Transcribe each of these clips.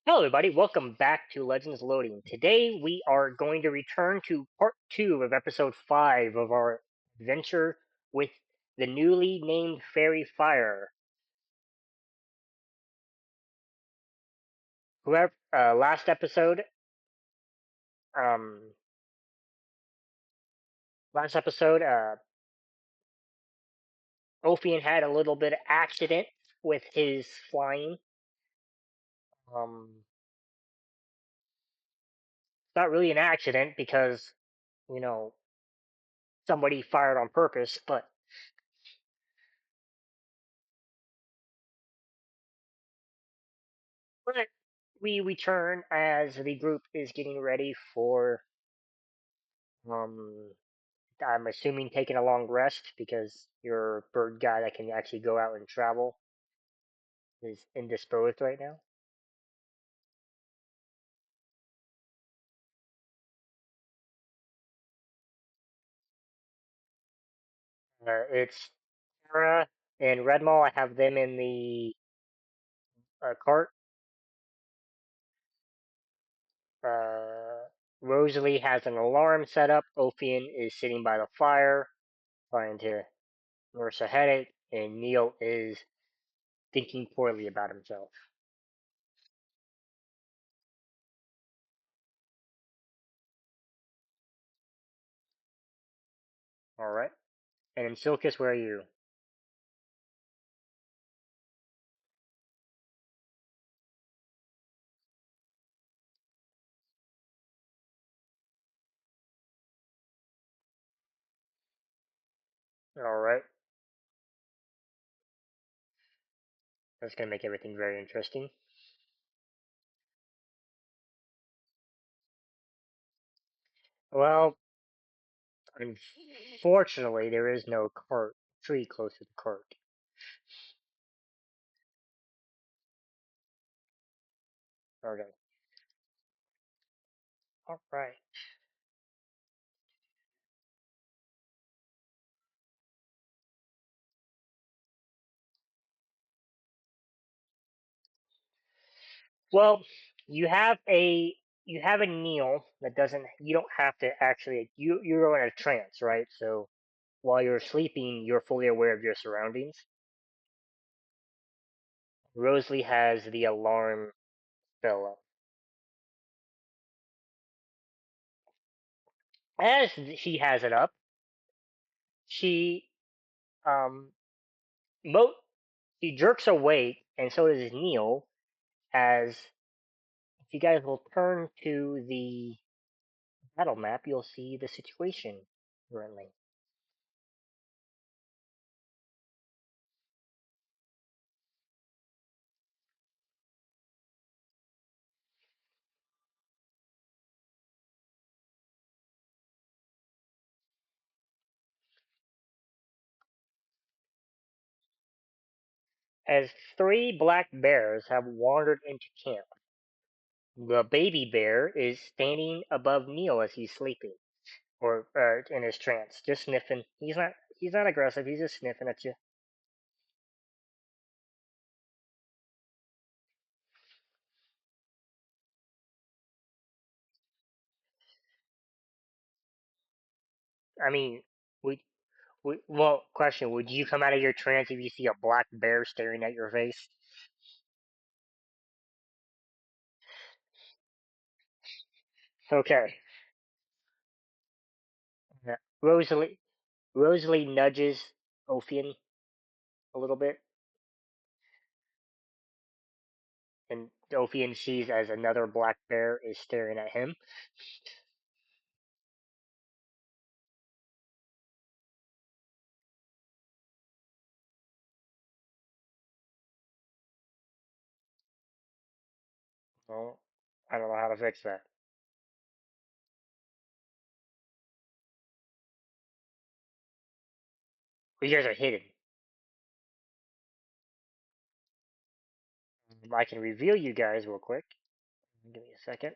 Hello, everybody. Welcome back to Legends Loading. Today, we are going to return to part 2 of episode 5 of our adventure with the newly named Fairy Fire. Whoever, um, last episode, Ophian had a little bit of accident with his flying. It's not really an accident because, you know, somebody fired on purpose, but but we return as the group is getting ready for um I'm assuming taking a long rest because your bird guy that can actually go out and travel is indisposed right now. It's Tara and Redmall. I have them in the cart. Uh, Rosalie has an alarm set up. Ophian is sitting by the fire trying to nurse a headache, and Neil is thinking poorly about himself. All right. And Silkus, where are you? All right. That's gonna make everything very interesting. Well, unfortunately, there is no tree close to the cart. Okay. All right. Well, you have a you have a Neil that doesn't. You don't have to actually. You're in a trance, right? So while you're sleeping, you're fully aware of your surroundings. Rosalie has the alarm spell up. As she has it up, she um mo she jerks awake, and so does Neil. As if you guys will turn to the battle map, you'll see the situation currently. As three black bears have wandered into camp, the baby bear is standing above Neil as he's sleeping, or in his trance, just sniffing. He's not aggressive. He's just sniffing at you. I mean, well, question: would you come out of your trance if you see a black bear staring at your face? Okay. Yeah. Rosalie nudges Ophian a little bit, and Ophian sees as another black bear is staring at him. Well, I don't know how to fix that. You guys are hidden. I can reveal you guys real quick. Give me a second.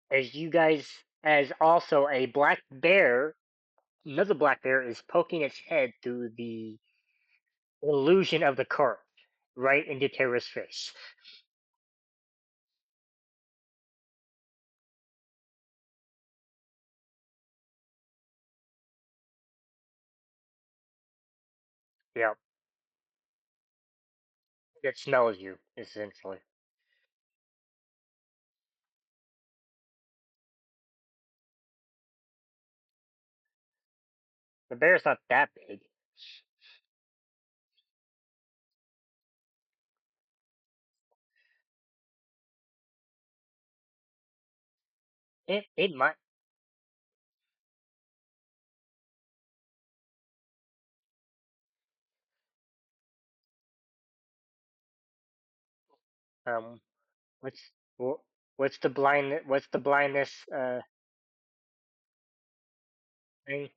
As you guys, as also a black bear another black bear is poking its head through the illusion of the curve, right into Tara's face. Yep, it smells you essentially. The bear's not that big. It might. Um, what's wh- what's the blindness thing?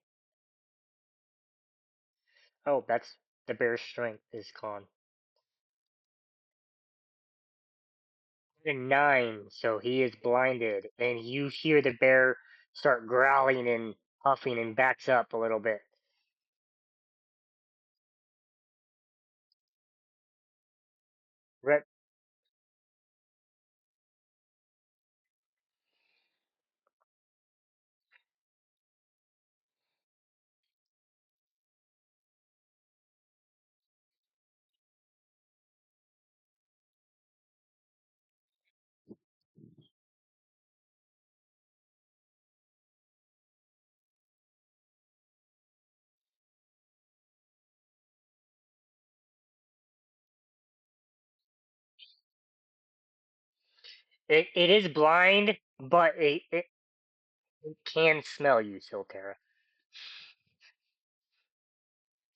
Oh, that's the bear's strength is gone. And 9, so he is blinded, and you hear the bear start growling and huffing and backs up a little bit. Red, it is blind, but it can smell you, Siltera.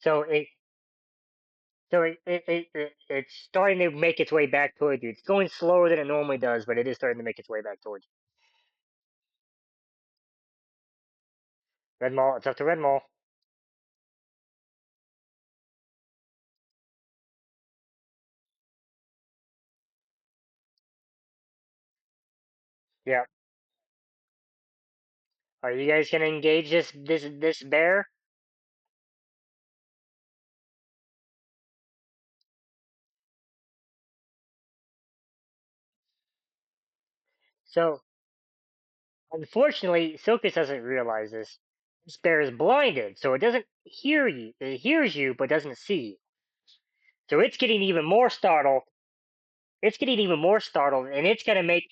So it's starting to make its way back towards you. It's going slower than it normally does, but it is starting to make its way back towards you. Red Mall, it's up to Red Mall. Yeah. Are you guys gonna engage this bear? So unfortunately, Silkus doesn't realize this. This bear is blinded, so it doesn't hear you. It hears you, but doesn't see you. So it's getting even more startled. It's getting even more startled, and it's gonna make.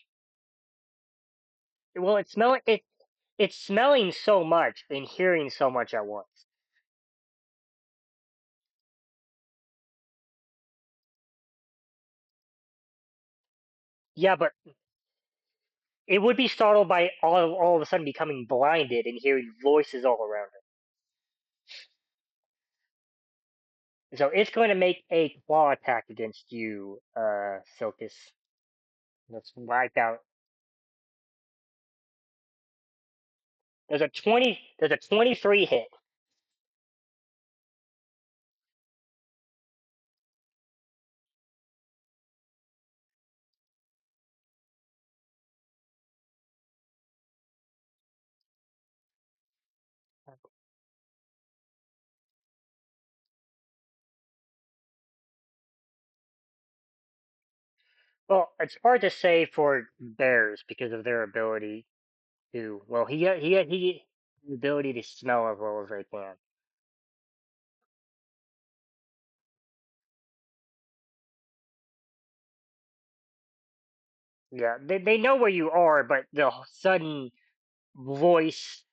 Well, it's smelling so much and hearing so much at once. Yeah, but it would be startled by all of a sudden becoming blinded and hearing voices all around it. So it's going to make a claw attack against you, Silkus. Let's wipe out. There's a 23 hit. Well, it's hard to say for bears because of their ability to. Well, he the ability to smell as well as they can. Yeah, they know where you are, but the sudden voice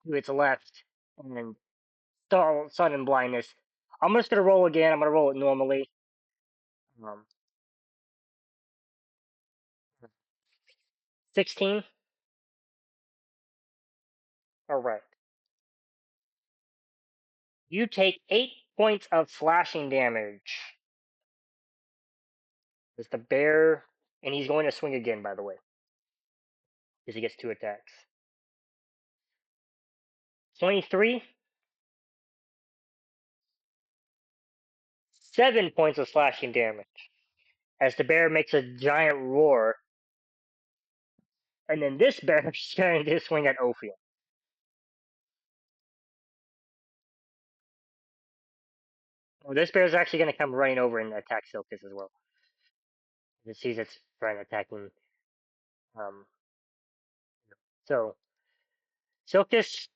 to its left and sudden blindness. I'm just gonna roll again. I'm gonna roll it normally. Um, 16. All right. You take 8 points of slashing damage. It's the bear, and he's going to swing again. By the way, because he gets 2 attacks. 23. 7 points of slashing damage as the bear makes a giant roar, and then this bear is trying to swing at Ophium. Well, this bear is actually going to come running over and attack Silkus as well. It sees its friend attacking. Um, so Silkus,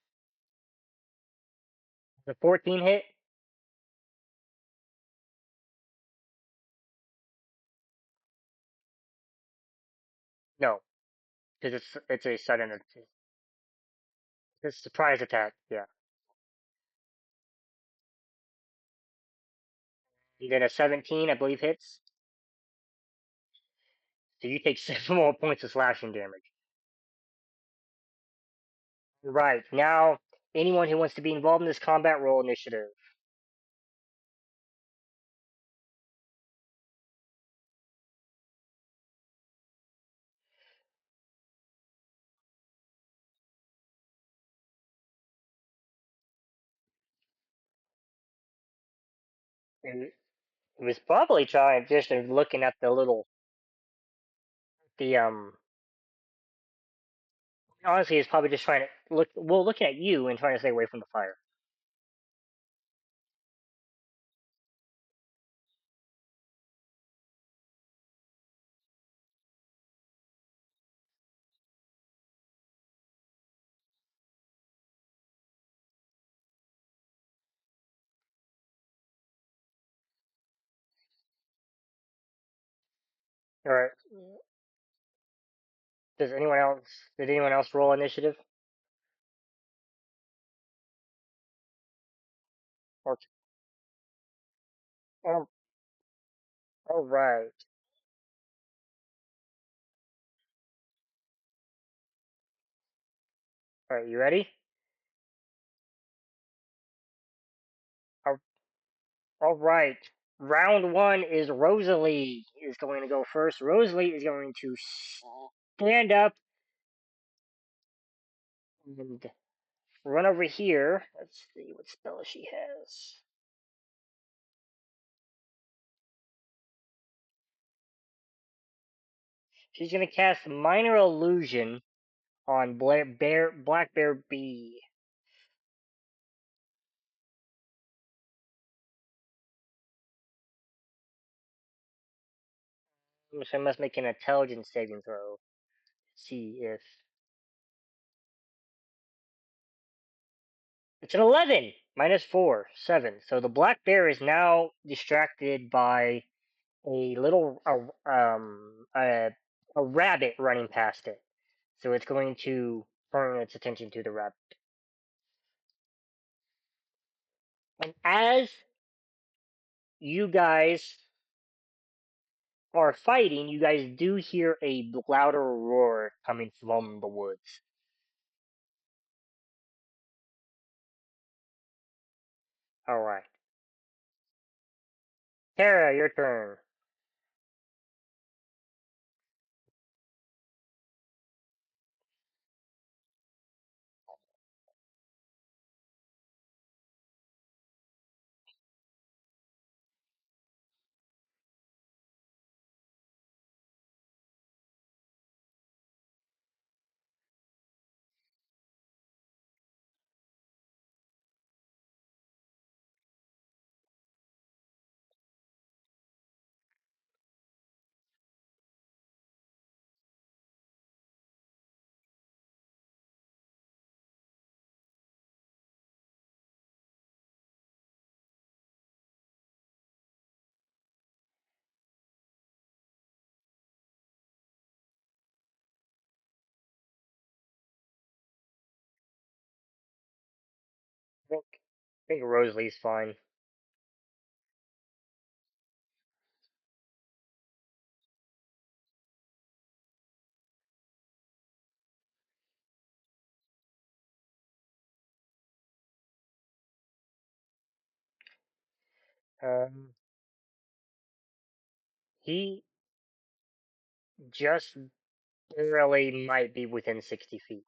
the 14 hit. No, because it's a sudden, it's a surprise attack. Yeah, and then a 17, I believe, hits. So you take 7 more points of slashing damage. Right now, anyone who wants to be involved in this combat, roll initiative. And it was probably trying just looking at the little the honestly, it's probably just trying to look. Well, looking at you and trying to stay away from the fire. All right. Does anyone else? Did anyone else roll initiative? Or oh, all right. All right. You ready? All, all right. Round one is Rosalie is going to go first. Rosalie is going to stand up and run over here. Let's see what spell she has. She's going to cast Minor Illusion on Black Bear B. So I must make an intelligence saving throw. See if it's an 11 minus 4, 7. So the black bear is now distracted by a little a rabbit running past it. So it's going to turn its attention to the rabbit. And as you guys are fighting, you guys do hear a louder roar coming from the woods. All right, Tara, your turn. I think Rosalie's fine. Um, he just barely might be within 60 feet.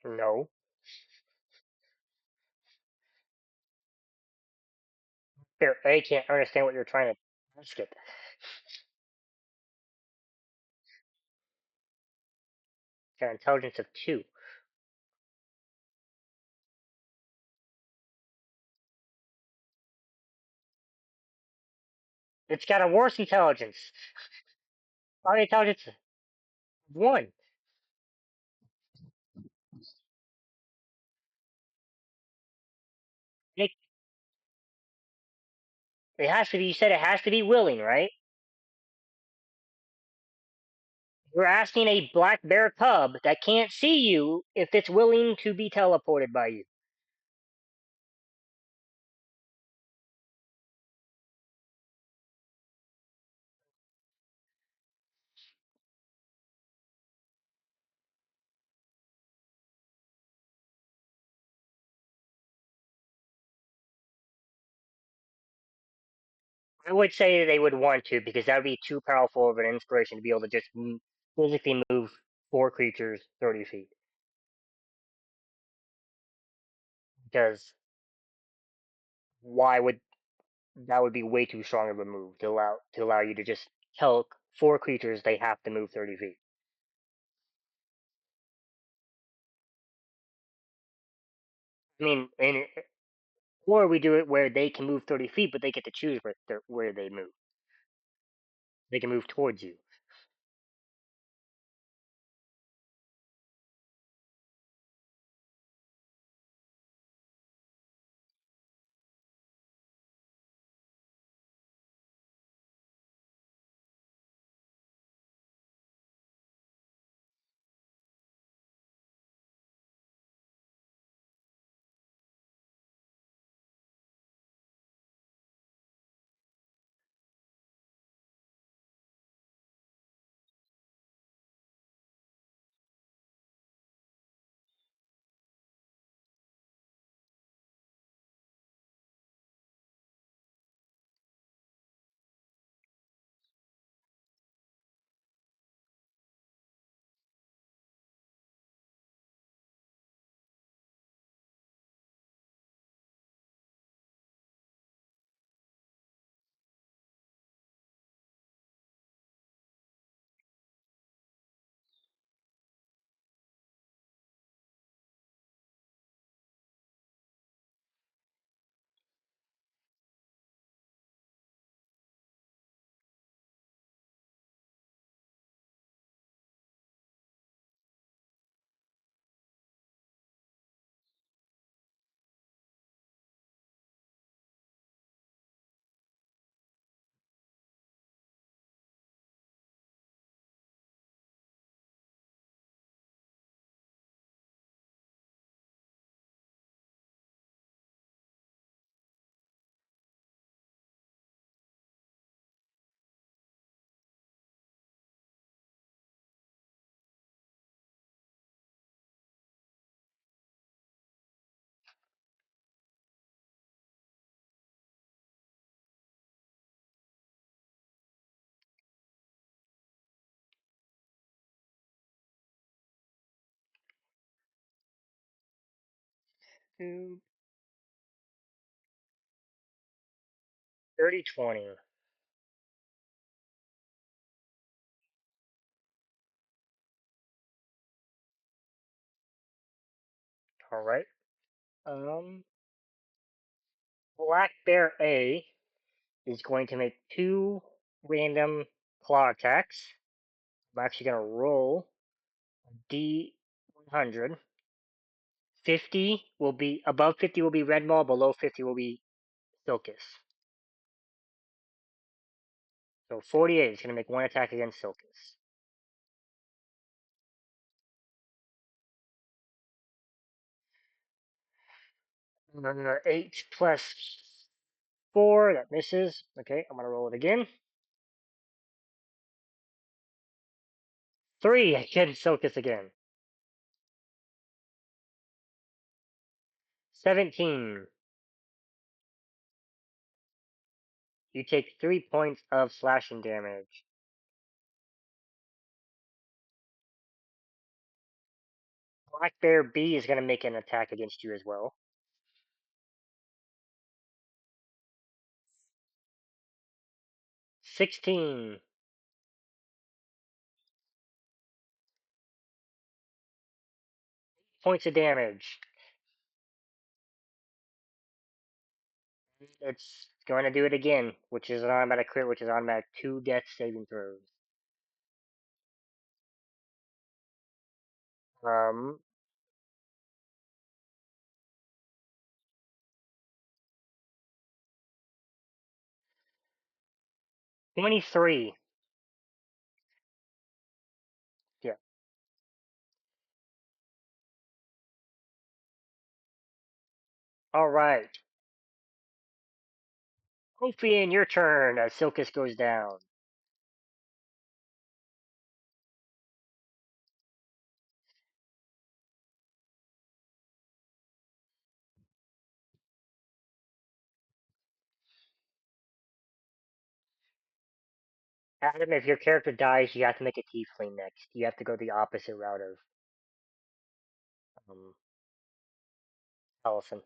No. Bear A can't understand what you're trying to ask it. It's got an intelligence of 2. It's got a worse intelligence. Probably intelligence of 1. It, it has to be, you said it has to be willing, right? You're asking a black bear cub that can't see you if it's willing to be teleported by you. I would say they would want to because that would be too powerful of an inspiration to be able to just physically move 4 creatures 30 feet. Because why would that would be way too strong of a move to allow you to just tell 4 creatures they have to move 30 feet. I mean, or we do it where they can move 30 feet, but they get to choose where they move. They can move towards you. Mm, 30, 20. All right. Um, Black Bear A is going to make 2 random claw attacks. I'm actually going to roll D100. 50 will be above 50 will be red maul, below 50 will be Silkus. So 48 is going to make 1 attack against Silkus. 8 plus 4, that misses. Okay, I'm going to roll it again. 3 against Silkus again. 17. You take 3 points of slashing damage. Black Bear B is going to make an attack against you as well. 16 points of damage. It's going to do it again, which is an automatic crit, which is automatic 2 death saving throws. 'Em 23. Yeah. All right. Kofi, in your turn as Silkus goes down. Adam, if your character dies, you have to make a tiefling next. You have to go the opposite route of um, Allison.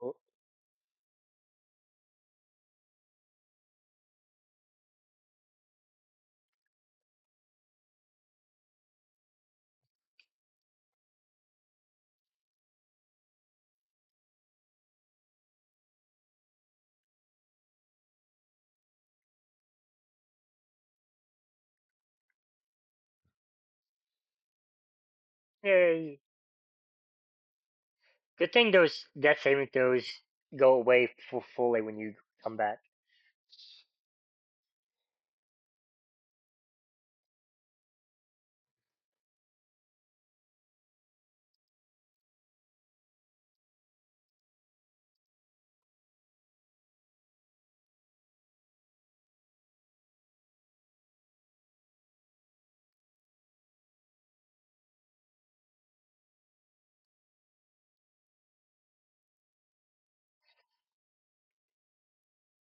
Oh, yay! Good thing those death saving throws go away fully when you come back.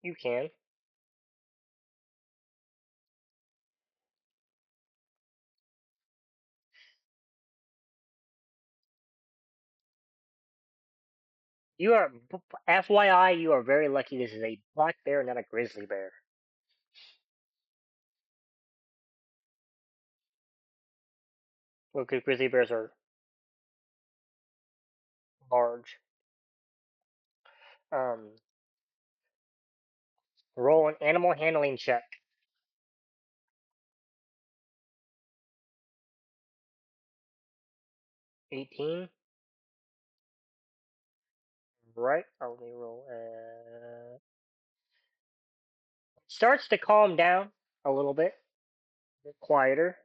You can. You are, FYI, you are very lucky. This is a black bear, not a grizzly bear. Well, 'cause grizzly bears are large. Um, roll an animal handling check. 18. Right. Let me roll. Starts to calm down a little bit. Quieter.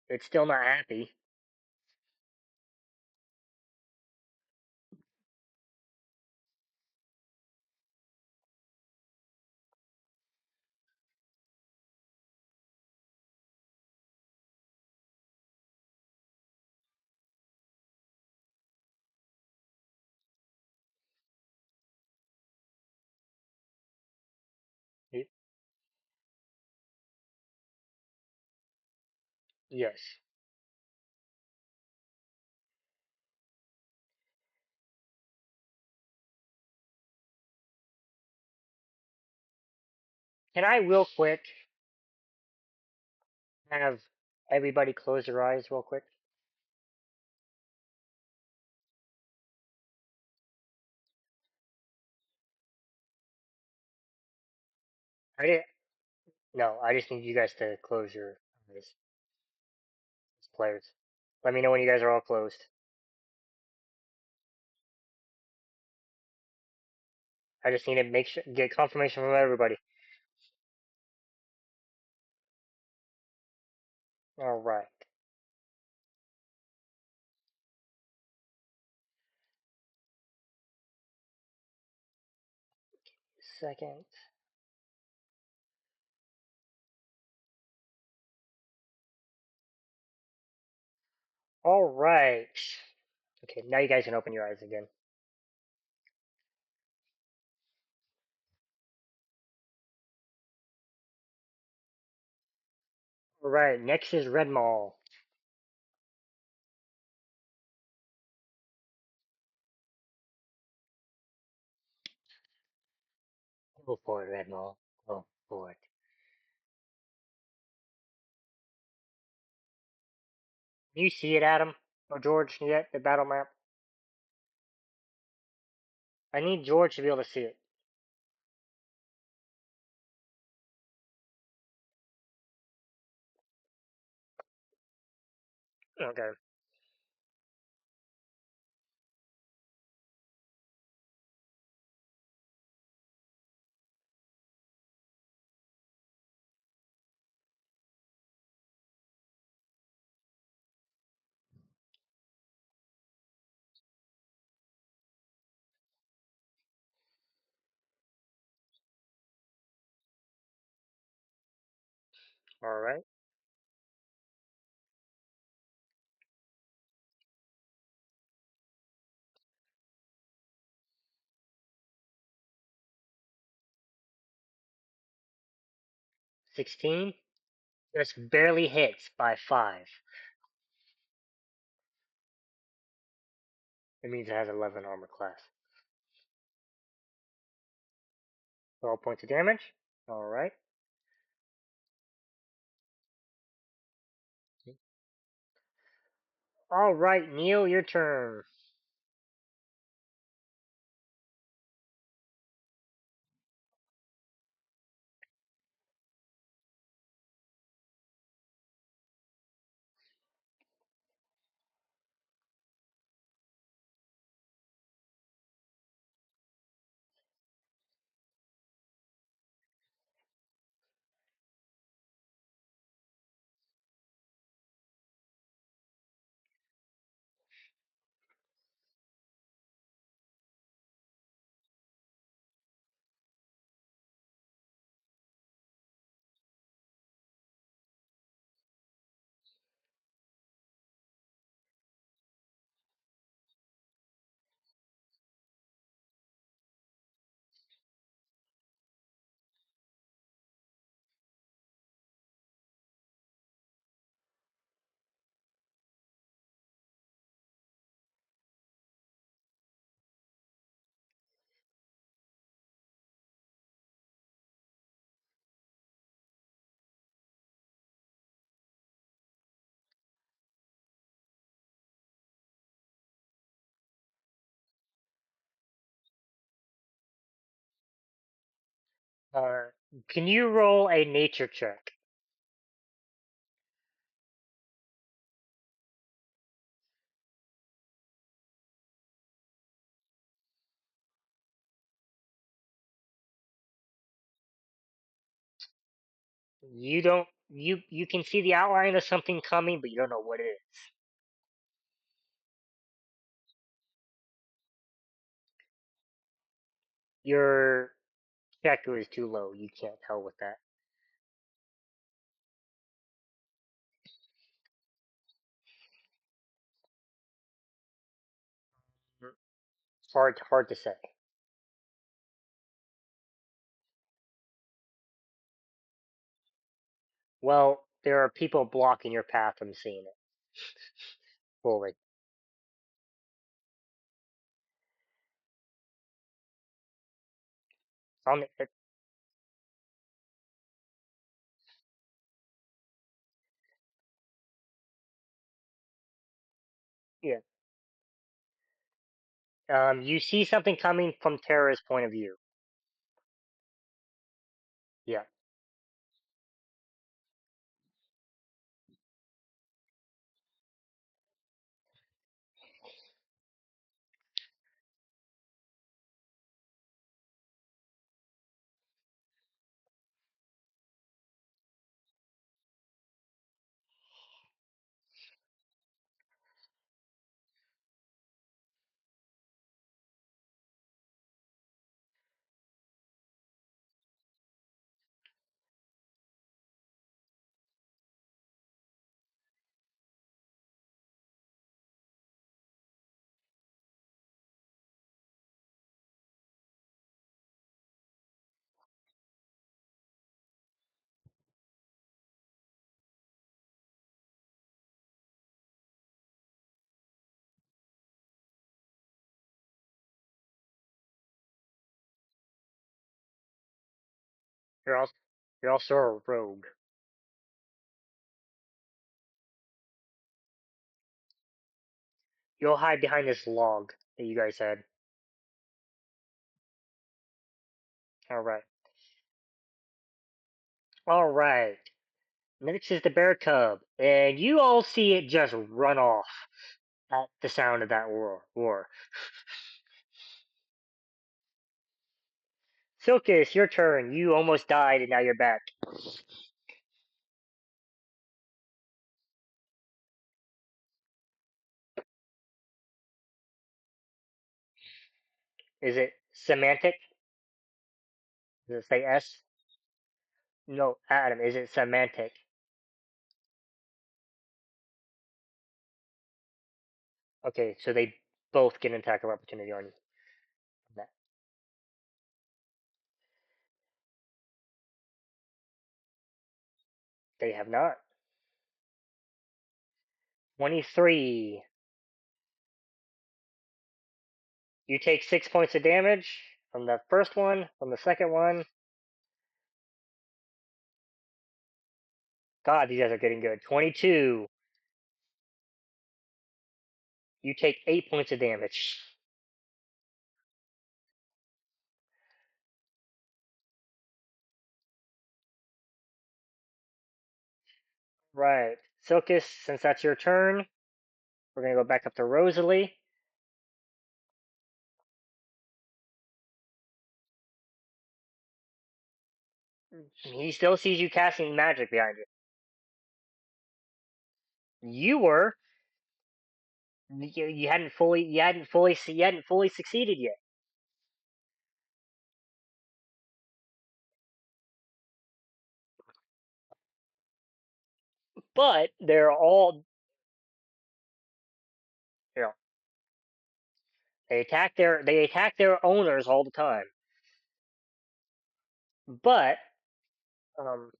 It's still not happy. Y- Yes. Can I real quick have everybody close their eyes real quick? I didn't. No, I just need you guys to close your eyes as players. Let me know when you guys are all closed. I just need to make sure get confirmation from everybody. All right. Second. All right. Okay, now you guys can open your eyes again. All right, next is Red Mall. Go for it, Red Mall. Go for it. Can you see it, Adam? Or George, yet? The battle map? I need George to be able to see it. Okay. All right. 16. Just barely hits by 5. It means it has 11 armor class. 12 points of damage. All right. All right, Neil, your turn. Uh, can you roll a nature check? You don't. You can see the outline of something coming, but you don't know what it is. Your check was too low. You can't tell with that. It's hard to say. Well, there are people blocking your path from seeing it fully. On the, yeah. You see something coming from Terra's point of view. Yeah. You're also you're also a rogue. You'll hide behind this log that you guys had. All right. All right. Next is the bear cub, and you all see it just run off at the sound of that roar. Silkus, your turn. You almost died, and now you're back. Is it semantic? Does it say S? No, Adam. Is it semantic? Okay, so they both get an attack of opportunity on you. That they have not. 23. You take 6 points of damage from the first one, from the second one. God, these guys are getting good. 22. You take 8 points of damage. Right. Silkus, since that's your turn, we're going to go back up to Rosalie. He still sees you casting magic behind you. You were. You hadn't fully succeeded yet. But they're all, you know, they attack their owners all the time. But um,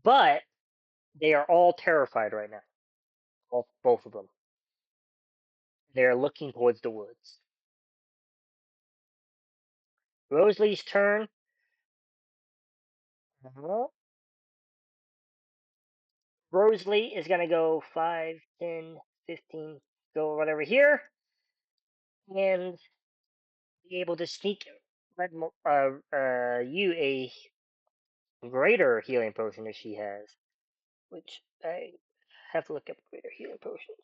but they are all terrified right now. Both of them. They are looking towards the woods. Rosalie's turn. Uh, Rosalie is gonna go 5, 10, 15, go right over here, and be able to sneak you a greater healing potion that she has, which I have to look up greater healing potions.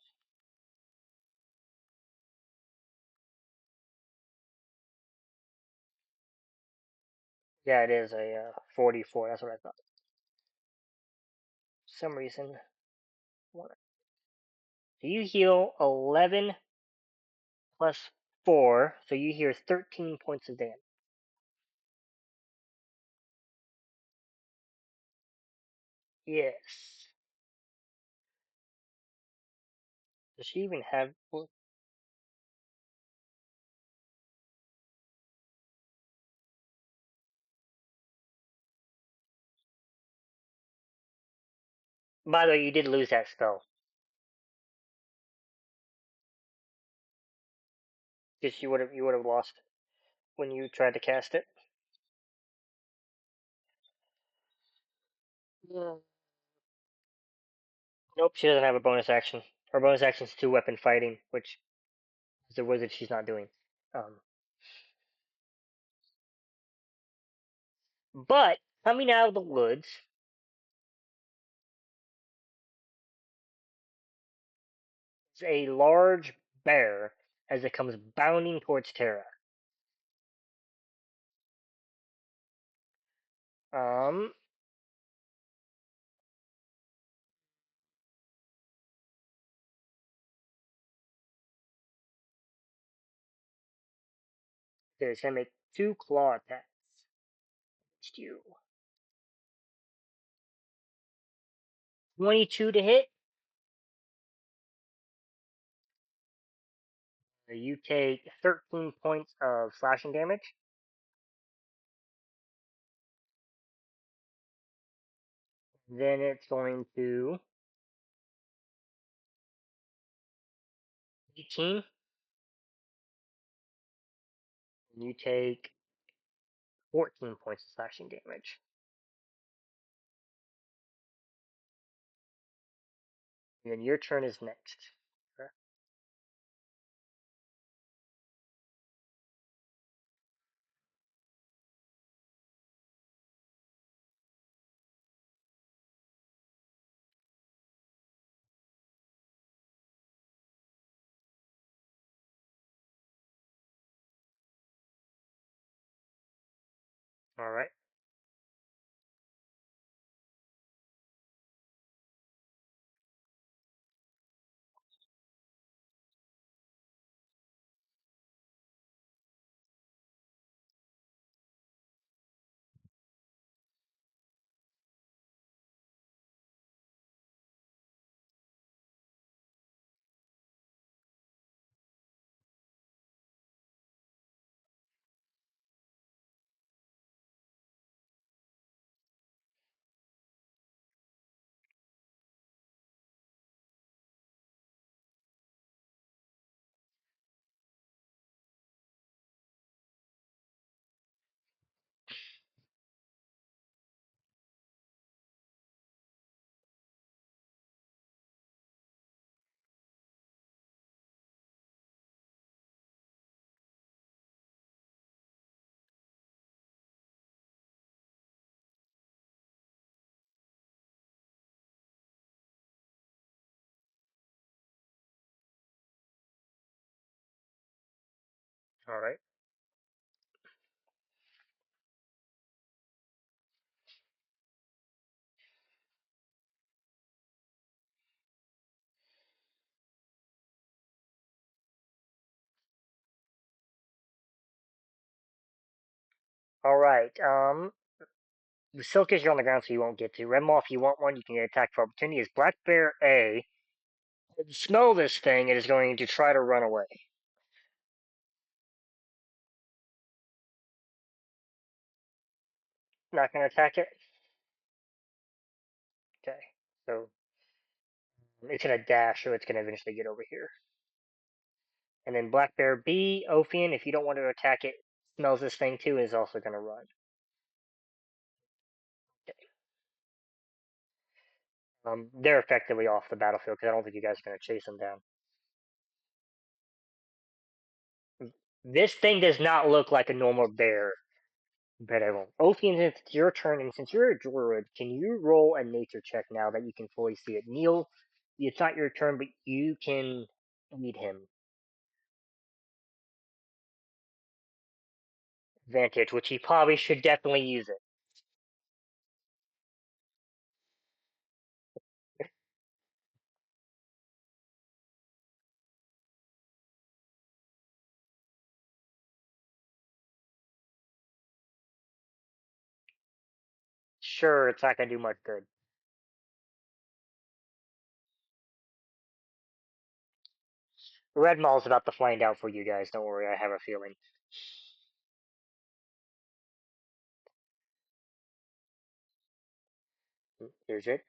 Yeah, it is a 44. That's what I thought. For some reason, so you heal 11 plus 4, so you heal 13 points of damage. Yes. Does she even have? By the way, you did lose that spell because you would have lost when you tried to cast it. Yeah. Nope, she doesn't have a bonus action. Her bonus action is two weapon fighting, which is a wizard she's not doing. Um, but coming out of the woods is a large bear as it comes bounding towards Terra. Um, it's gonna make two claw attacks against you. 22 to hit. You take 13 points of slashing damage. Then it's going to 18. You take 14 points of slashing damage. And then your turn is next. Okay. All right. All right. All right. Silkish, you're on the ground, so you won't get to. Red Moth, you want one, you can get attack for opportunity. Is Black Bear A. Smell this thing, it is going to try to run away. Not going to attack it? Okay. So it's going to dash, so it's going to eventually get over here. And then Black Bear B, Ophian, if you don't want to attack it, smells this thing too, and is also going to run. Okay. They're effectively off the battlefield because I don't think you guys are going to chase them down. This thing does not look like a normal bear, but I won't. Ophian, since it's your turn, and since you're a druid, can you roll a nature check now that you can fully see it? Neil, it's not your turn, but you can lead him. Advantage, which he probably should definitely use it. Sure, it's not going to do much good. Red Mall's about to find out for you guys. Don't worry, I have a feeling. Is it?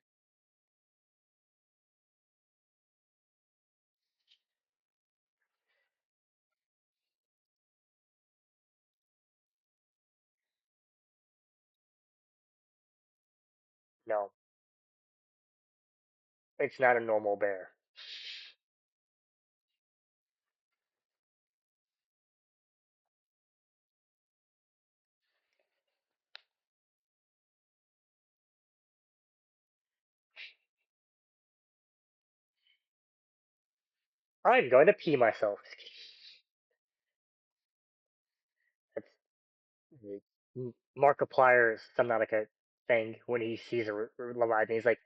No, it's not a normal bear. I'm going to pee myself. That's Markiplier is somehow like a thing when he sees a Leviathan. He's like,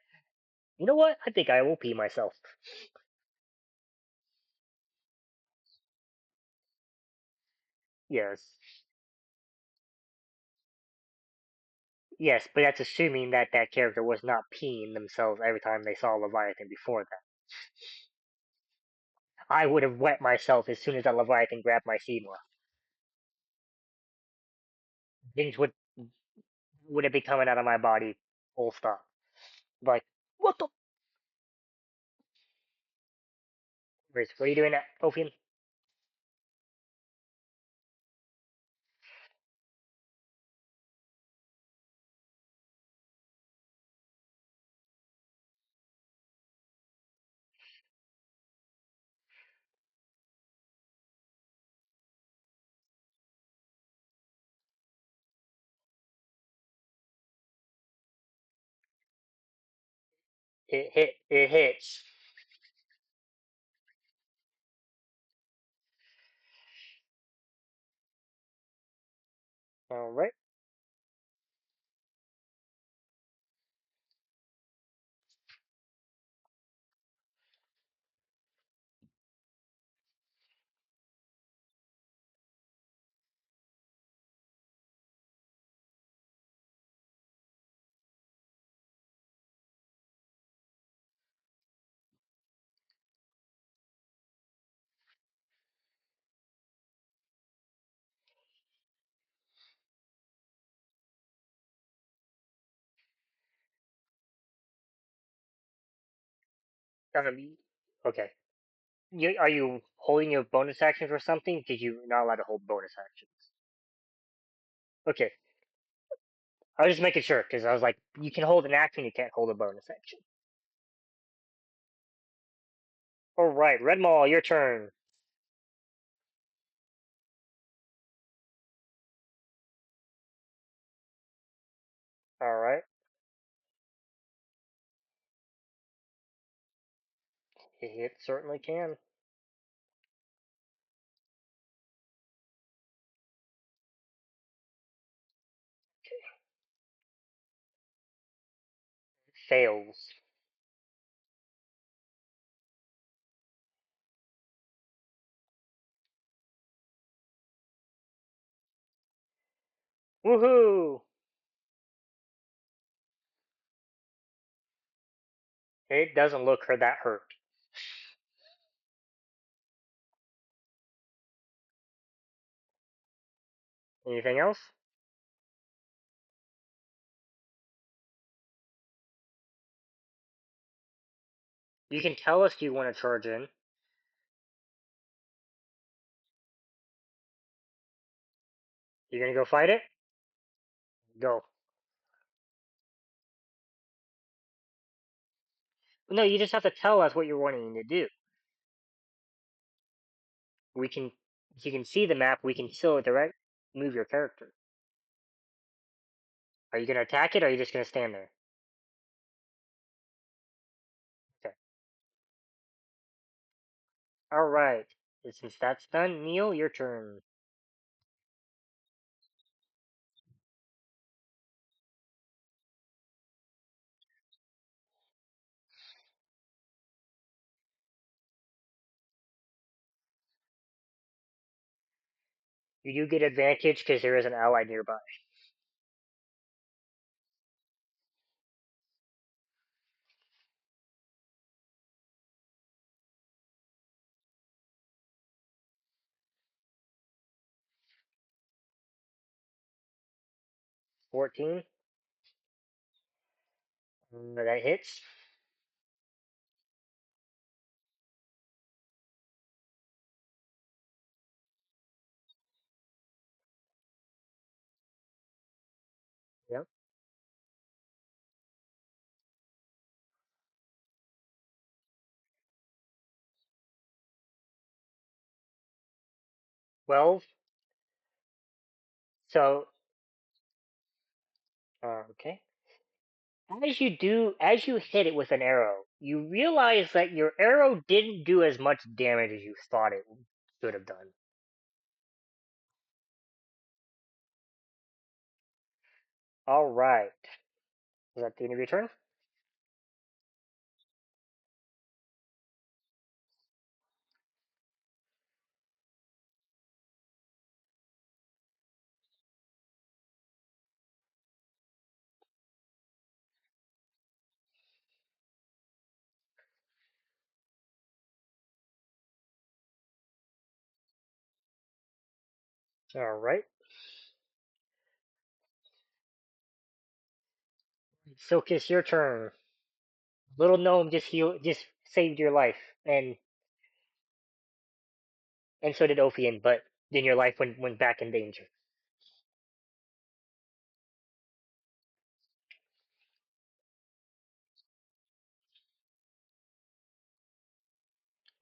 you know what? I think I will pee myself. Yes. Yes, but that's assuming that that character was not peeing themselves every time they saw Leviathan before that. I would have wet myself as soon as that Leviathan grabbed my femur. Things would have been coming out of my body full stop. Like, what the? What are you doing, Ophian? It hits. All right. Um, okay. Are you holding your bonus action for something? Because you're not allowed to hold bonus actions. Okay. I was just making sure because I was like, you can hold an action, you can't hold a bonus action. All right, Red Maul, your turn. All right. It certainly can. Fails. Woohoo! It doesn't look her that hurt. Anything else? You can tell us you want to charge in. You're gonna go fight it? Go. No, you just have to tell us what you're wanting to do. We can, if you can see the map, we can still direct move your character. Are you gonna attack it, or are you just gonna stand there? Okay. All right. Since that's done, Neil, your turn. You do get advantage because there is an ally nearby. 14. That hits. Yep. 12. So, okay. As you hit it with an arrow, you realize that your arrow didn't do as much damage as you thought it should have done. All right. Is that the end of your turn? All right. Silkus, your turn. Little gnome just saved your life, and so did Ophian, but then your life went back in danger.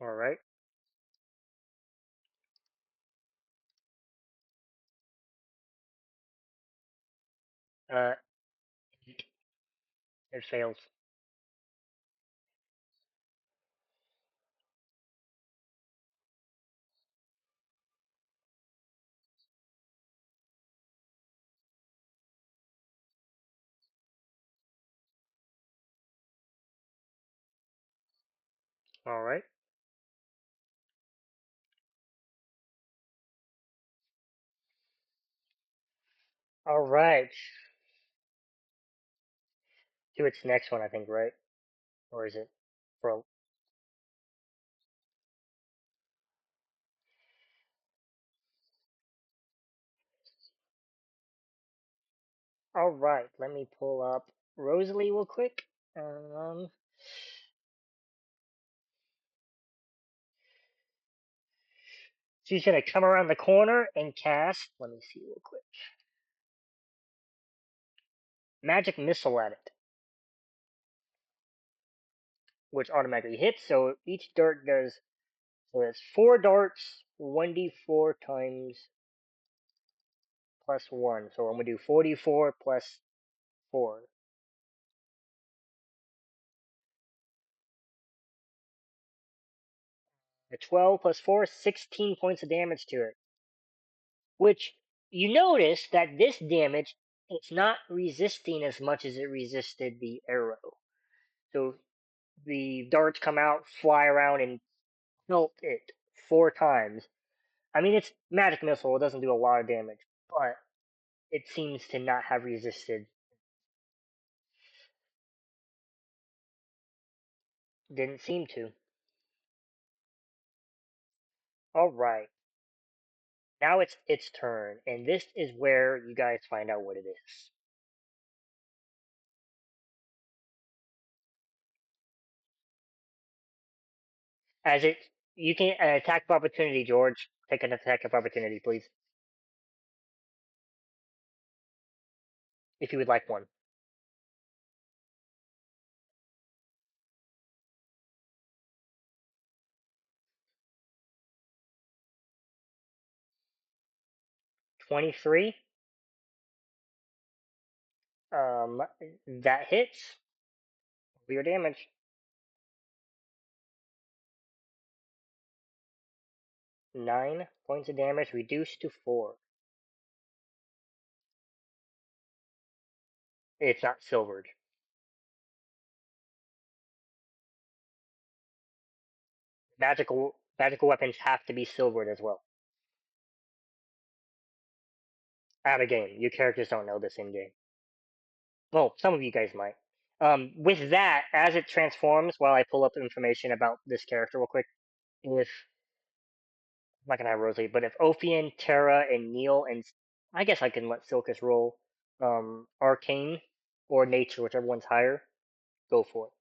All right. Uh, it fails. All right. All right. To its next one, I think, right? Or is it for? All right. Let me pull up Rosalie real quick. Um, she's gonna come around the corner and cast. Let me see real quick. Magic missile at it, which automatically hits. So each dart does. So it's 4 darts, 1d4 times plus 1. So I'm gonna do 44 plus 4. A 12 plus 4, 16 points of damage to it. Which you notice that this damage, it's not resisting as much as it resisted the arrow. So the darts come out, fly around, and pelt it 4 times. I mean, it's magic missile, it doesn't do a lot of damage, but it seems to not have resisted. Didn't seem to. Alright, now it's its turn, and this is where you guys find out what it is. As it, you can attack of opportunity, George. Take an attack of opportunity, please, if you would like one. 23. Um, that hits. For your damage. 9 points of damage reduced to 4. It's not silvered. Magical weapons have to be silvered as well. Out of game. Your characters don't know this in game. Well, some of you guys might. With that, as it transforms, while I pull up information about this character real quick, if I'm not gonna have Rosalie, but if Ophian, Terra, and Neil, and I guess I can let Silkus roll, Arcane or Nature, whichever one's higher, go for it.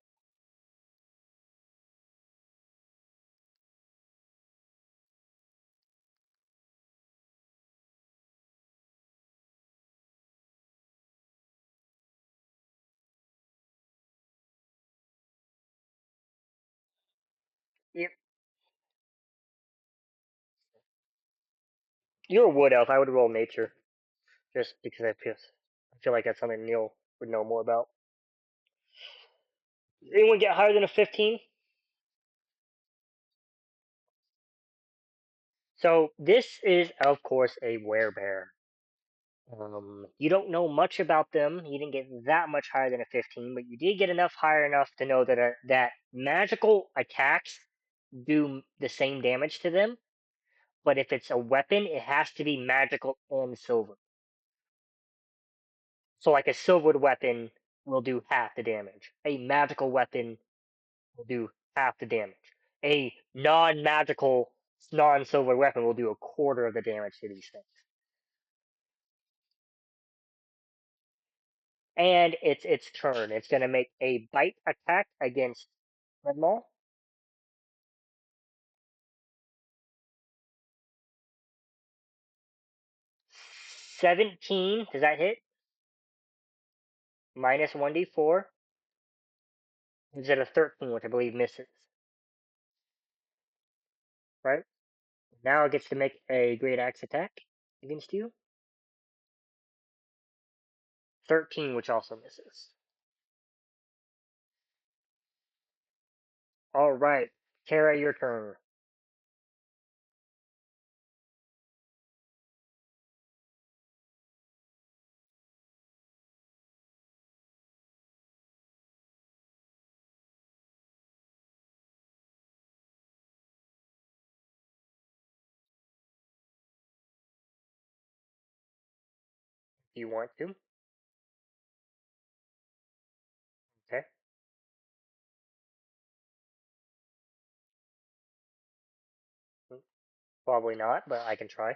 You- You're a wood elf. I would roll Nature just because I feel like that's something Neil would know more about. Anyone get higher than a 15? So this is, of course, a werebear. You don't know much about them. You didn't get that much higher than a 15, but you did get higher enough to know that that magical attacks do the same damage to them. But if it's a weapon, it has to be magical and silver. So, like a silvered weapon will do half the damage. A magical weapon will do half the damage. A non-magical, non-silver weapon will do a quarter of the damage to these things. And it's its turn. It's going to make a bite attack against Redmaw. 17. Does that hit? Minus 1d4. Is it a 13, which I believe misses? Right? Now it gets to make a great axe attack against you. 13, which also misses. All right, Tara, your turn. You want to? Okay. Mm, probably not, but I can try.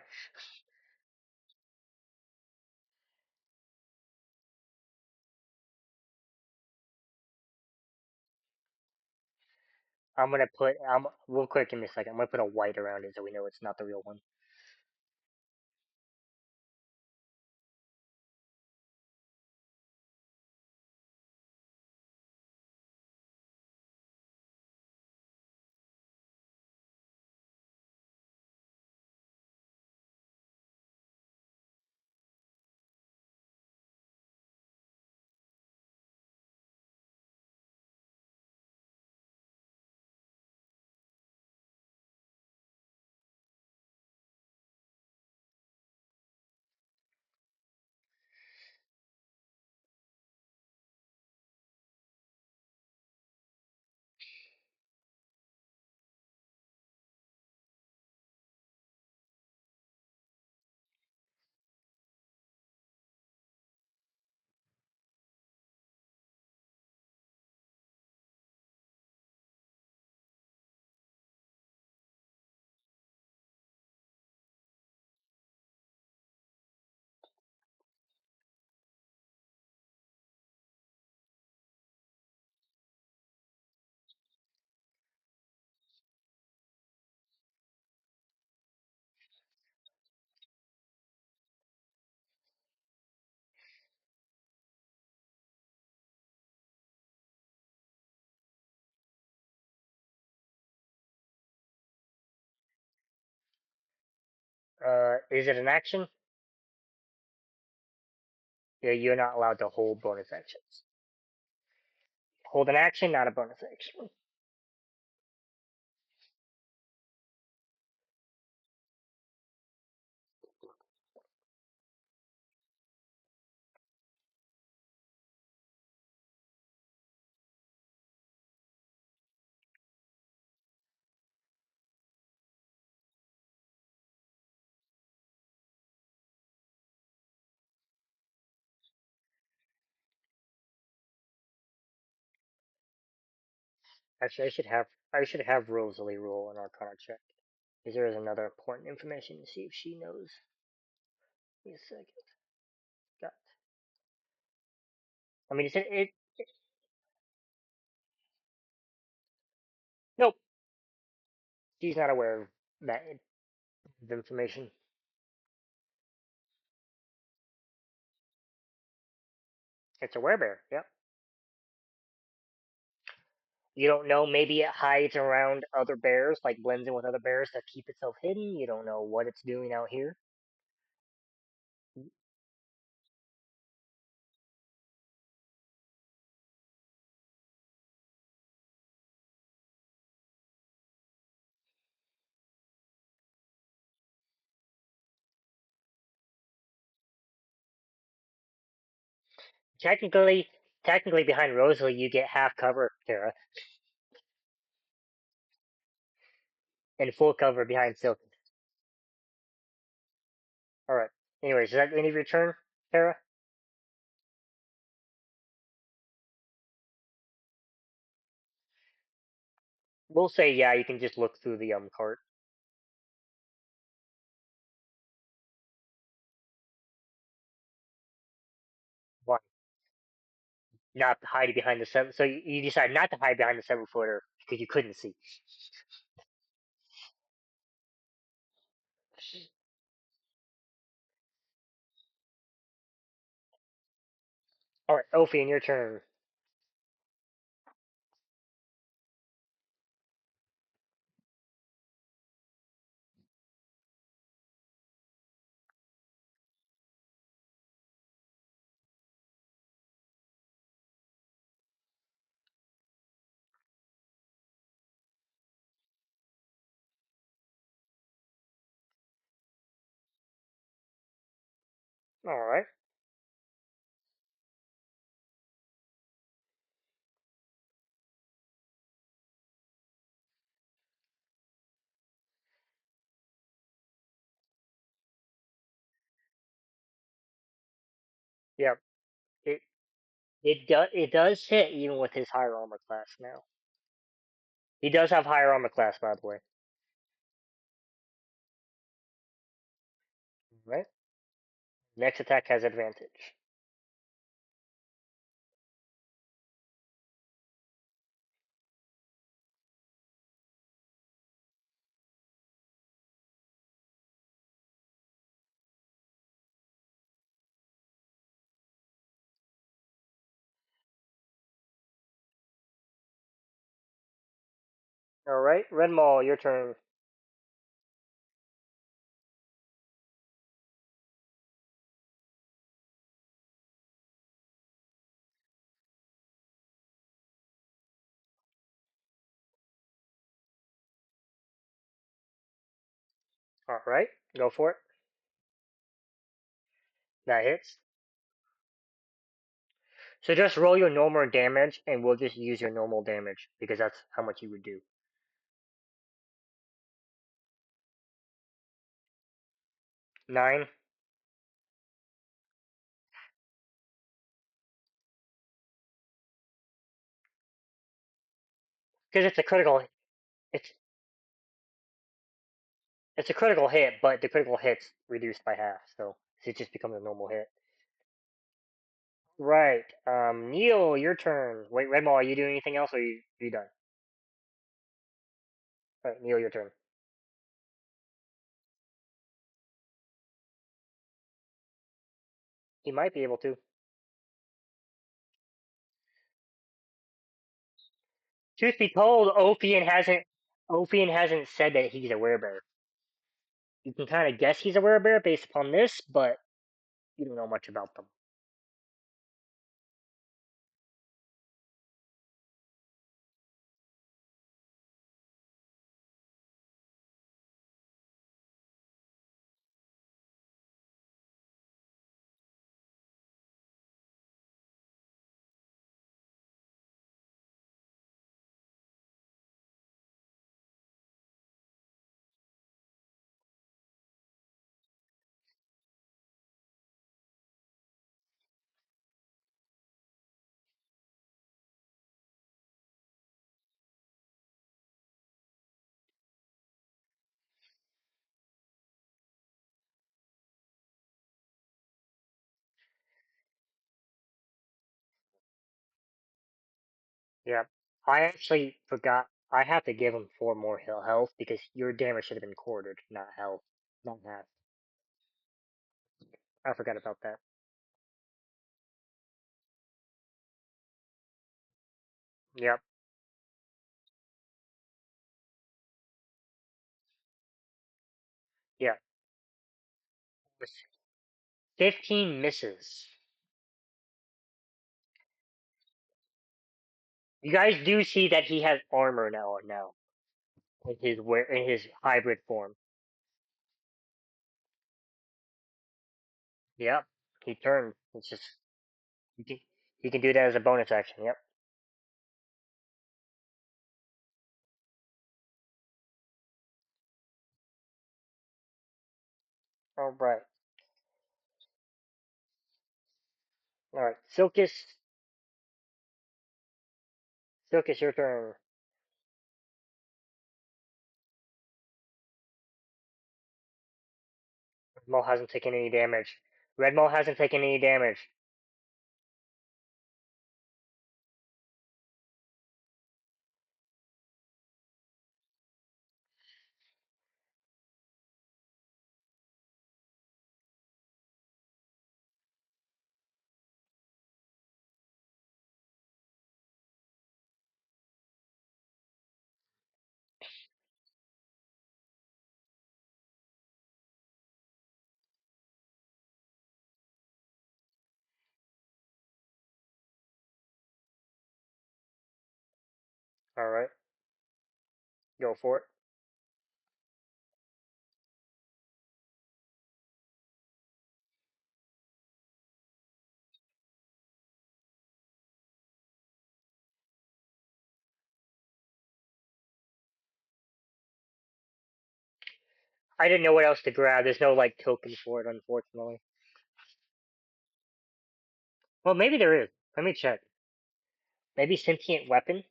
I'm gonna put. Real quick. Give me a second. I'm gonna put a white around it so we know it's not the real one. Is it an action? Yeah, you're not allowed to hold bonus actions. Hold an action, not a bonus action. Actually, I should have Rosalie roll an Arcana check. Because there is another important information to see if she knows. Wait a second. Got. I mean, nope. She's not aware of that information. It's a werebear. Yep. You don't know. Maybe it hides around other bears, like blends in with other bears to keep itself hidden. You don't know what it's doing out here. Technically, technically, behind Rosalie, you get half cover, Tara, and full cover behind Silk. All right. Anyways, is that the end of your turn, Tara? We'll say yeah. You can just look through the cart. Why not hide behind the seven? So you decide not to hide behind the 7 footer because you couldn't see. All right, Ophi, in your turn. All right. Yep. It it does hit even with his higher armor class now. He does have higher armor class, by the way. Right. Next attack has advantage. All right, Red Maul, your turn. All right, go for it. That hits. So just roll your normal damage, and we'll just use your normal damage because that's how much you would do. 9, because it's a critical. It's it's a critical hit, but the critical hit's reduced by half, so it just becomes a normal hit. Right. Neil, your turn. Wait, Red Maul, are you doing anything else, or you done? All right, Neil, your turn. He might be able to. Truth be told, Ophian hasn't said that he's a werebear. You can kind of guess he's a werebear based upon this, but you don't know much about them. Yeah. I actually forgot. I have to give him 4 more health because your damage should have been quartered, not health. Not half. I forgot about that. Yep. Yeah. 15 misses. You guys do see that he has armor now in his hybrid form. Yep. He turned. It's just he can, he can do that as a bonus action. Yep. All right. All right. Silkus, your turn. Red Maul hasn't taken any damage. Red Maul hasn't taken any damage. All right. Go for it. I didn't know what else to grab. There's no like token for it, unfortunately. Well, maybe there is. Let me check. Maybe sentient weapon.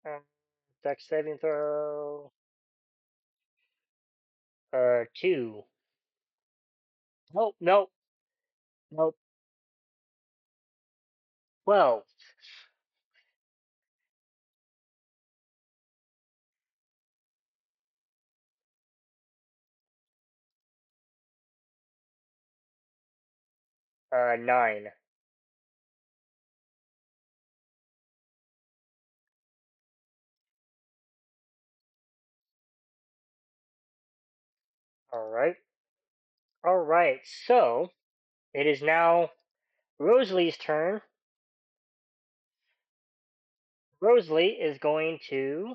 Um, Dex saving throw. 2. Nope, nope, nope. 12. 9. All right. All right. So it is now Rosalie's turn. Rosalie is going to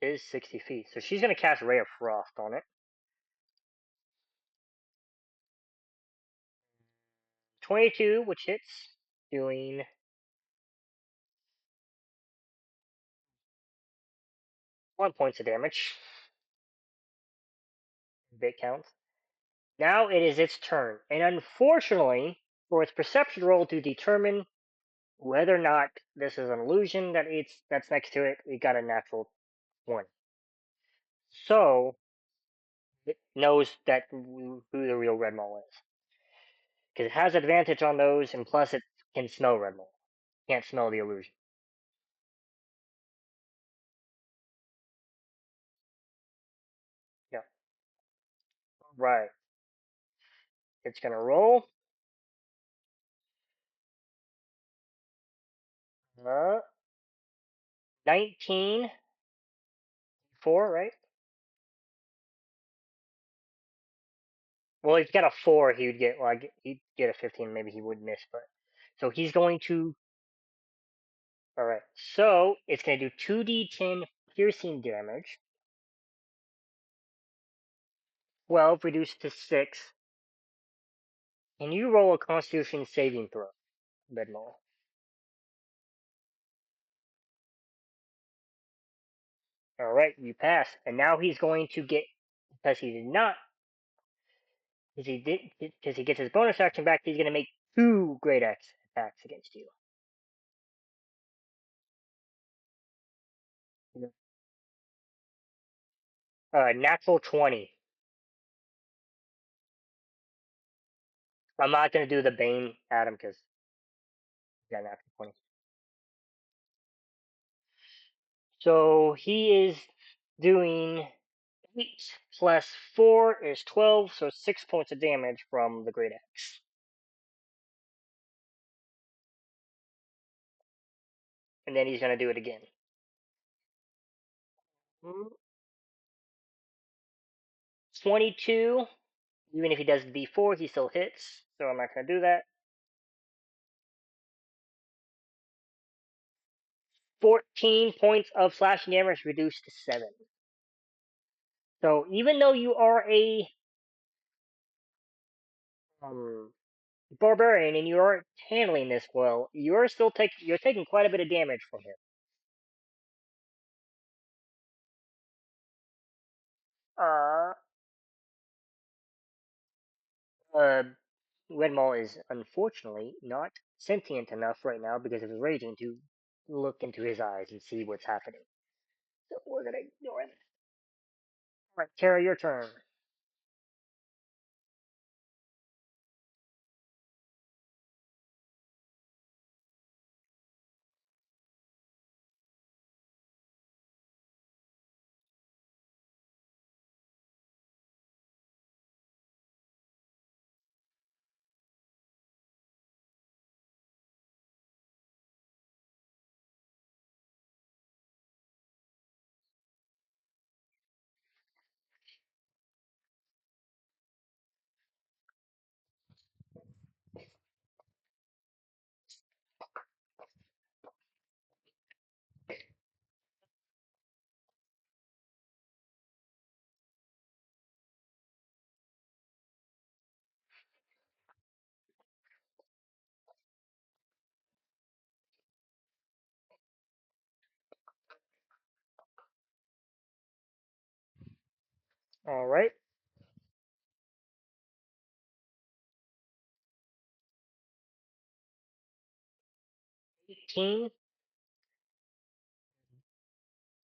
is 60 feet, so she's going to cast Ray of Frost on it. 22, which hits, doing 1 points of damage. Bit counts. Now it is its turn, and unfortunately, for its perception roll to determine whether or not this is an illusion that's next to it, it got a natural 1. So it knows that who the real Red Maul is. Because it has advantage on those, and plus it can smell Red Maul. Can't smell the illusion. Yeah. Right. It's gonna roll. 19 4, right? Well, he's got a 4. He would get like he'd get a 15. Maybe he would miss, but so he's going to. All right. So it's gonna do 2d10 piercing damage. 12 reduced to 6. And you roll a Constitution saving throw, Bedmore. All right, you pass, and now he's going to get because he did not because he gets his bonus action back. He's going to make 2 great axe attacks against you. Natural 20. I'm not going to do the Bane at him because he got natural 20. So he is doing 8 plus 4 is 12, so 6 points of damage from the great axe. And then he's going to do it again. 22. Even if he does D4, he still hits, so I'm not going to do that. 14 points of slashing damage reduced to 7. So even though you are a um, barbarian and you aren't handling this well, you're taking quite a bit of damage from him. Uh, uh, Red Maul is unfortunately not sentient enough right now because of his raging to look into his eyes and see what's happening. So we're gonna ignore it. Alright, Tara, your turn. All right. 18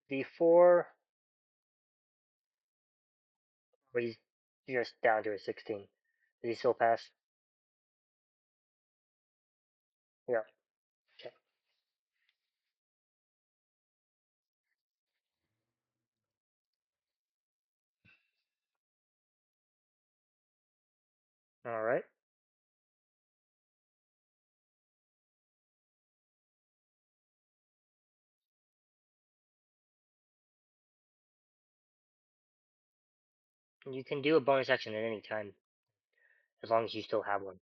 before. Oh, he's just down to a 16. Did he still pass? Yeah. Okay. All right. You can do a bonus action at any time as long as you still have one.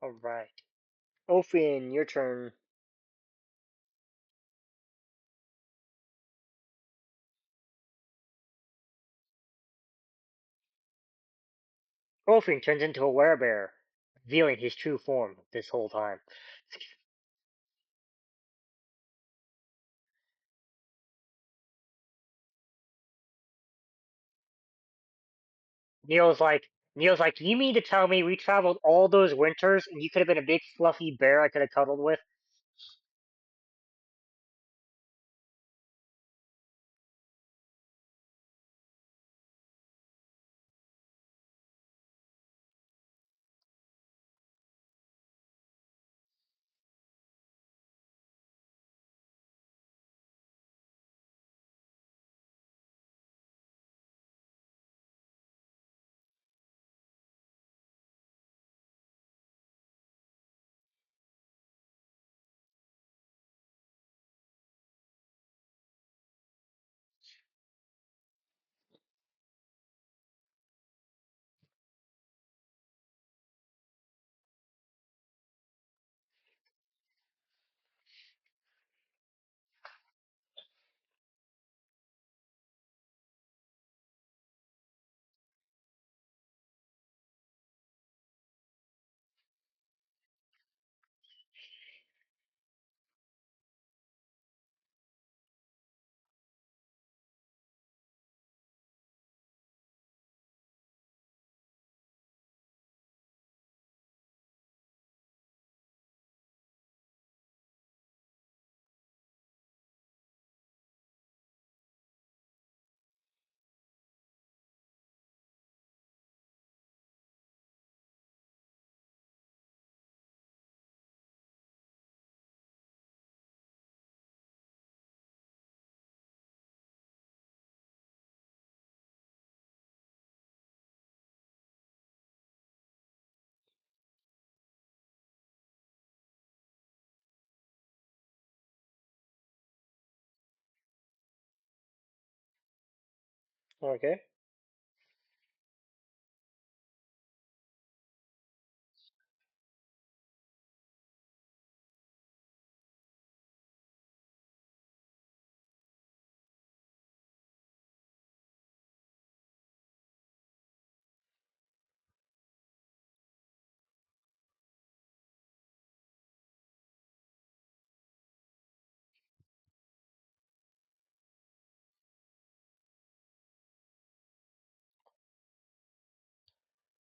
All right. Ophin, your turn. Ophin turns into a werebear, revealing his true form this whole time. Neil's like, Neil's like, you mean to tell me we traveled all those winters and you could have been a big fluffy bear I could have cuddled with? Okay.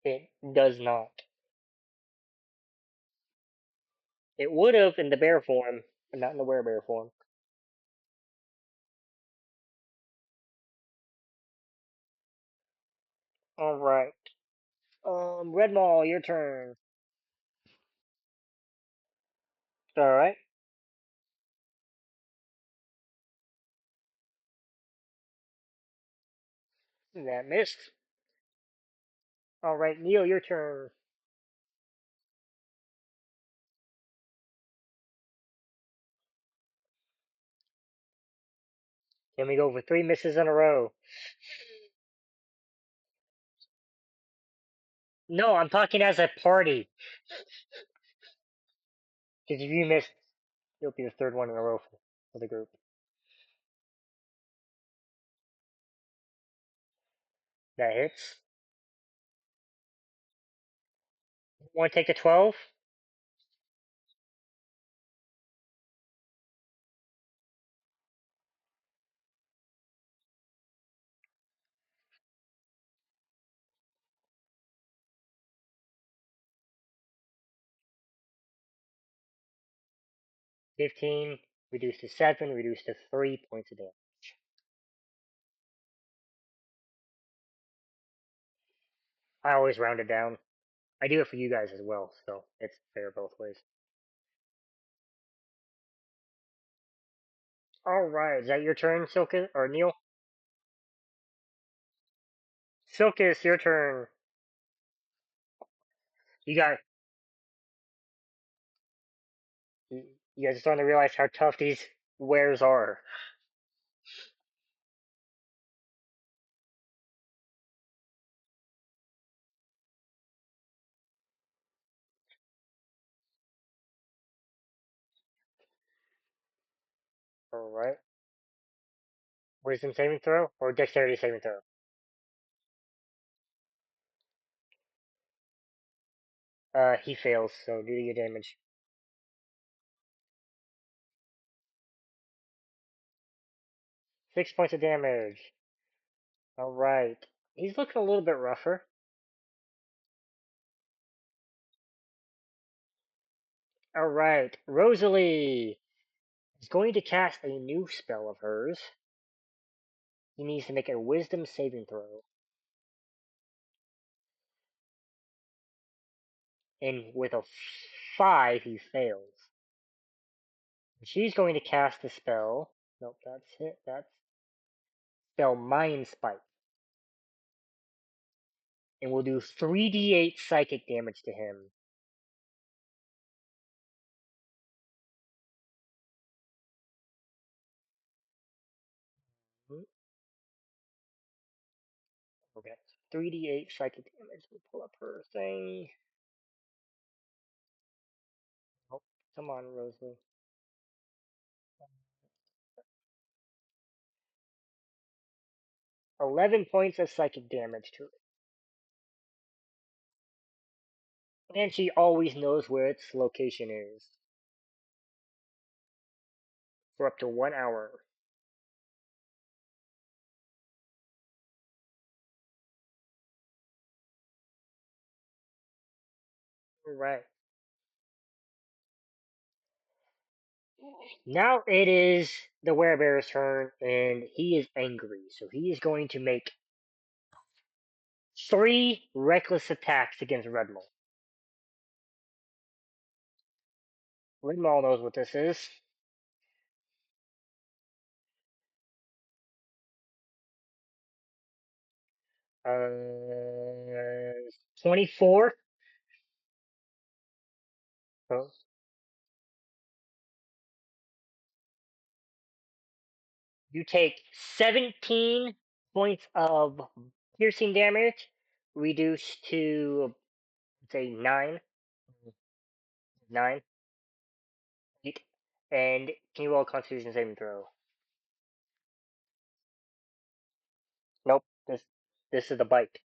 It does not. It would have in the bear form, but not in the werebear form. All right. Red Mall, your turn. All right. That missed. All right, Neil, your turn. Can we go for 3 misses in a row? No, I'm talking as a party. Because if you miss, you'll be the third one in a row for the group. That hits. Want to take the 12? 15, reduced to 7, reduced to 3 points of damage. I always round it down. I do it for you guys as well, so it's fair both ways. Alright, is that your turn, Silkus? Or Neil? Silkus, your turn. You got. You guys are starting to realize how tough these wares are. Alright. Wisdom saving throw? Or dexterity saving throw? He fails, so do your damage. 6 points of damage. Alright. He's looking a little bit rougher. Alright. Rosalie is going to cast a new spell of hers. He needs to make a wisdom saving throw. And with a 5, he fails. She's going to cast the spell. Nope, that's it. That's spell Mind Spike. And we'll do 3d8 psychic damage to him. Okay, 3d8 psychic damage. We'll pull up her thing. Oh, come on, Rosalie. 11 points of psychic damage to it. And she always knows where its location is. For up to 1 hour. Alright. Now it is the werebear's turn, and he is angry. So he is going to make 3 reckless attacks against Redmall. Redmall knows what this is. 24. So you take 17 points of piercing damage, reduced to, say, 9. 9. 8. And can you roll a constitution saving throw? Nope. This is the bite.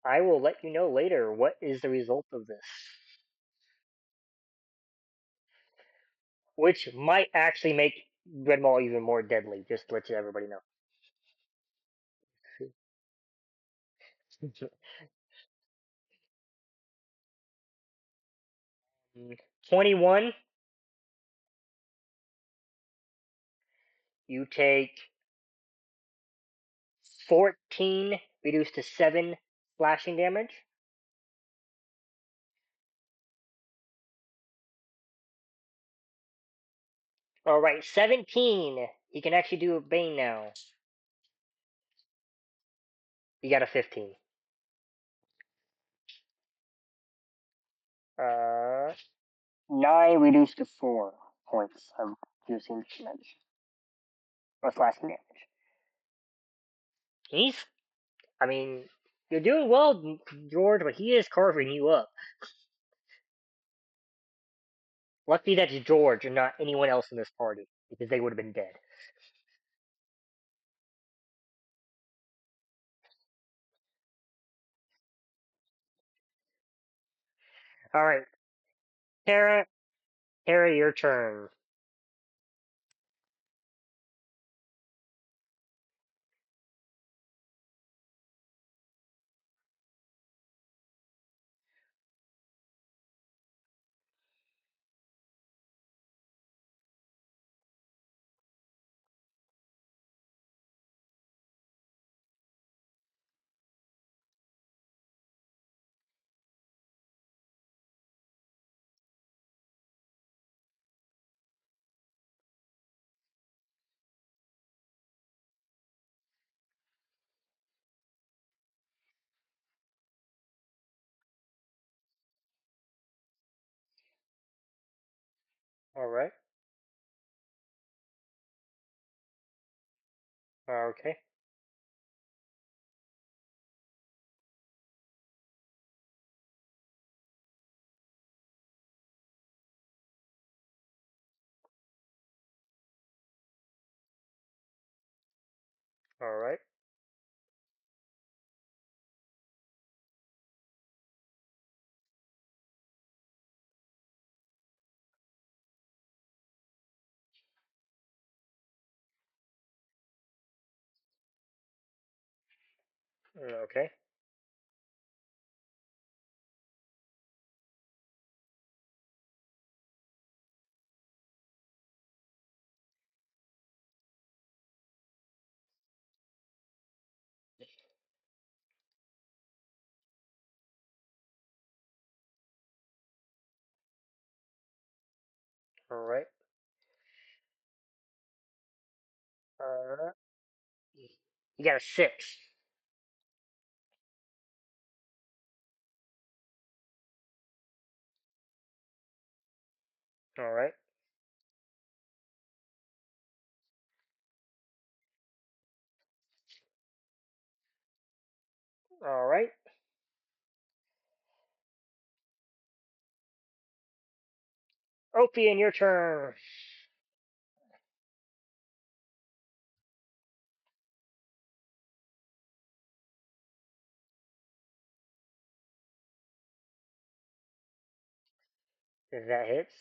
I will let you know later what is the result of this. Which might actually make Red Maul even more deadly, just to let everybody know. 21, you take 14, reduced to 7 slashing damage. Alright, 17. He can actually do a Bane now. You got a 15. 9 reduced to 4 points of piercing damage. Or slashing damage. He's, I mean, you're doing well, George, but he is carving you up. Lucky that's George and not anyone else in this party, because they would have been dead. Alright, Tara, Tara, your turn. Alright, okay, alright, okay, alright. Uh, you got a 6. Alright, alright. Opie, in your turn. If that hits,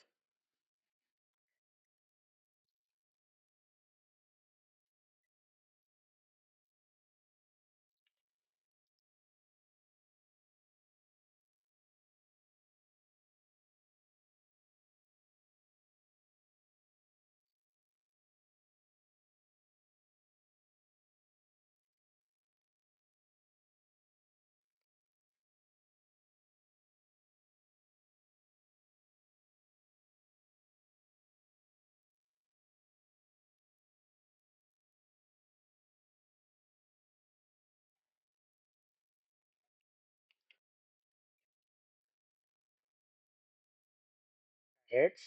hits.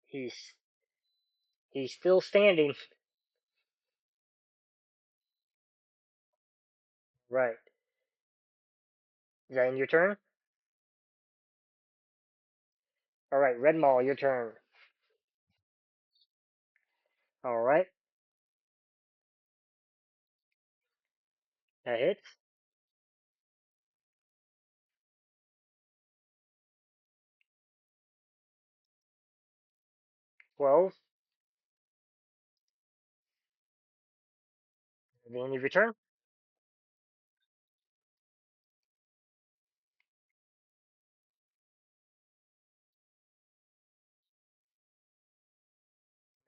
He's he's still standing. Right. Is that in your turn? Alright, Red Maul, your turn. Alright, that hits. 12. At the end of your turn?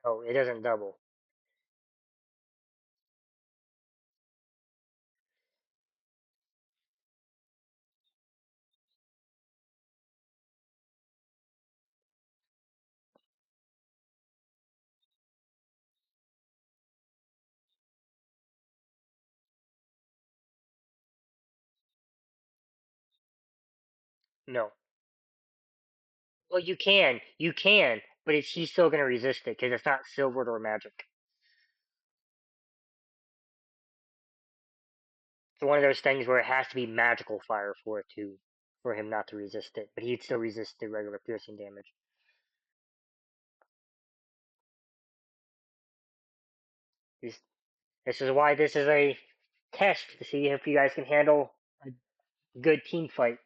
Oh, it doesn't double. No. Well, you can, but he's still gonna resist it because it's not silvered or magic. It's one of those things where it has to be magical fire for him not to resist it, but he'd still resist the regular piercing damage. This, this is why this is a test to see if you guys can handle a good team fight.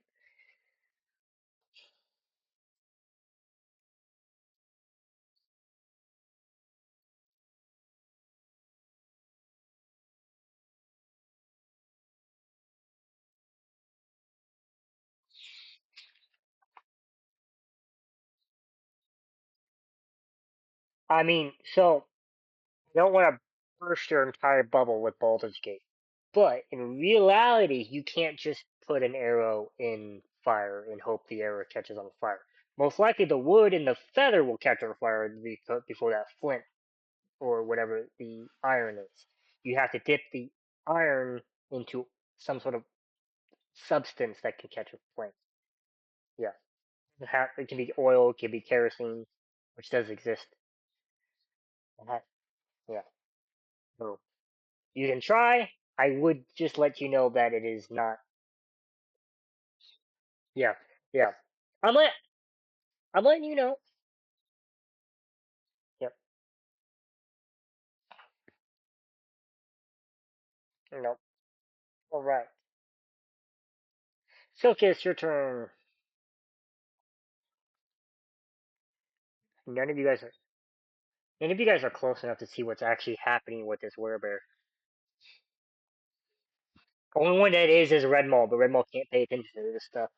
I mean, so you don't want to burst your entire bubble with Baldur's Gate, but in reality, you can't just put an arrow in fire and hope the arrow catches on fire. Most likely, the wood and the feather will catch on fire before that flint or whatever the iron is. You have to dip the iron into some sort of substance that can catch a flame. Yeah, it can be oil, it can be kerosene, which does exist. Yeah, so you can try. I would just let you know that it is not. Yeah, yeah. I'm let I'm letting you know. Yep. No. All right. Silky, it's your turn. None of you guys are. None of you guys are close enough to see what's actually happening with this werebear. Only one that is Red Mole, but Red Mole can't pay attention to this stuff.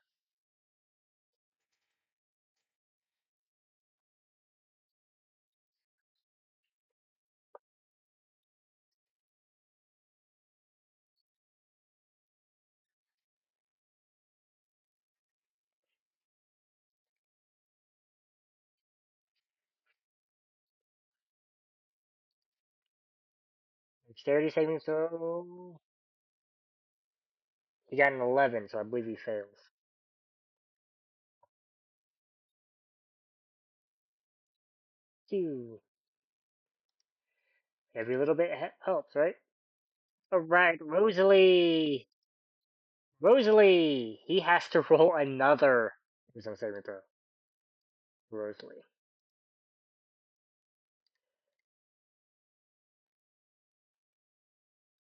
Dexterity saving throw. He got an 11, so I believe he fails. Phew. Every little bit helps, right? All right, Rosalie. Rosalie. He has to roll another wisdom saving throw. Rosalie.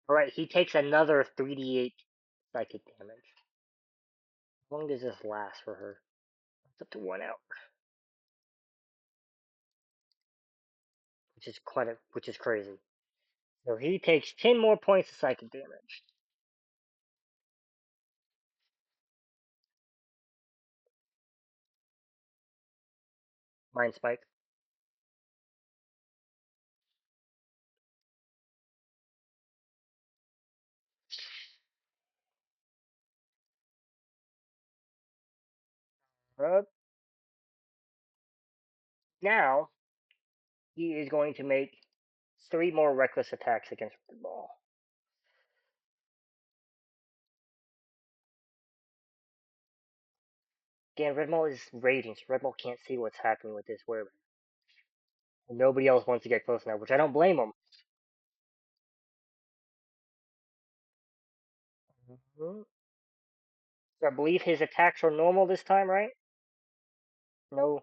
All right, he takes another 3d8 psychic damage. How long does this last for her? It's up to 1 hour, which is crazy. So he takes 10 more points of psychic damage. Mind spike. Uh, Now he is going to make 3 more reckless attacks against the ball. Again, Redmall is raging, so Redmall can't see what's happening with this werewolf. Nobody else wants to get close enough, which I don't blame them. Mhm. So I believe his attacks are normal this time, right? No.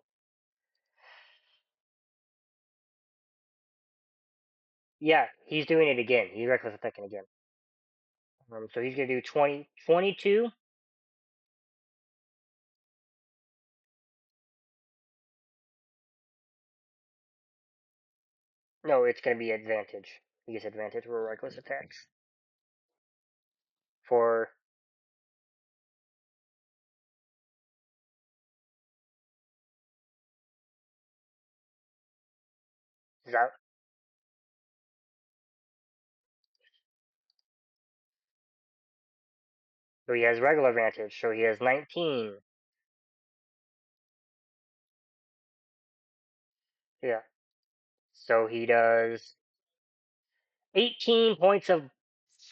Yeah, he's doing it again. He's reckless attacking again. So he's going to do 22. No, it's going to be advantage. He gets advantage for reckless attacks. For. Is that. So he has regular advantage. So he has 19. Yeah. So he does 18 points of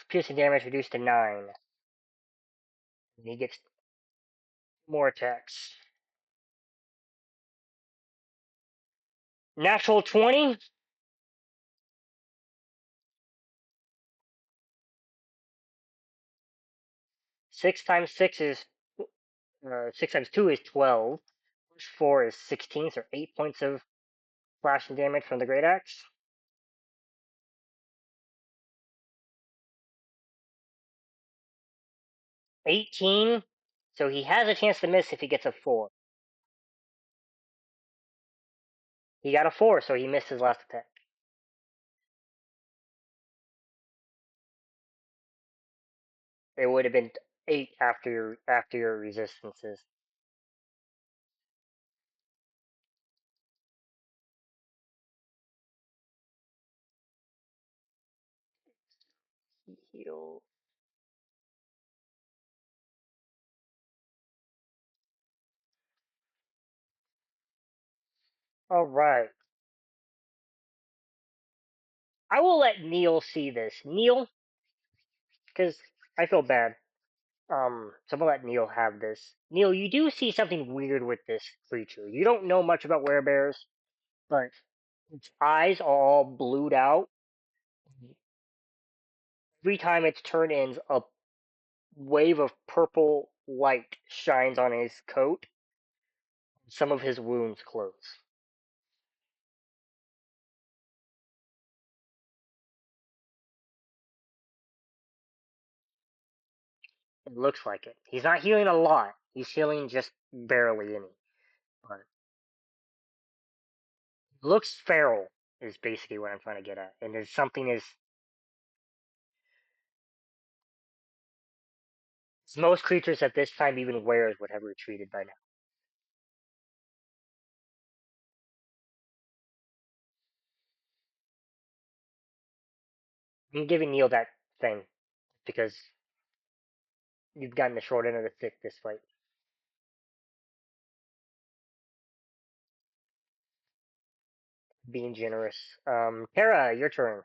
piercing damage reduced to 9. And he gets More attacks. Natural 20. 6 times 6 is 6 times 2 is 12. 4 is 16, so 8 points of slashing damage from the Great Axe. 18, so he has a chance to miss if he gets a 4. He got a 4, so he missed his last attack. It would have been 8 after your resistances. Heal. All right. I will let Neil see this. Neil, because I feel bad. So I'm gonna let Neil have this. Neil, you do see something weird with this creature. You don't know much about werebears, but its eyes are all blued out. Every time its turn ends, a wave of purple light shines on his coat. Some of his wounds close. It looks like it. He's not healing a lot. He's healing just barely any. But it looks feral is basically what I'm trying to get at. And there's something is most creatures at this time, even wearers, would have retreated by now. I'm giving Neil that thing because you've gotten the short end of the stick this fight. Being generous. Kara, your turn.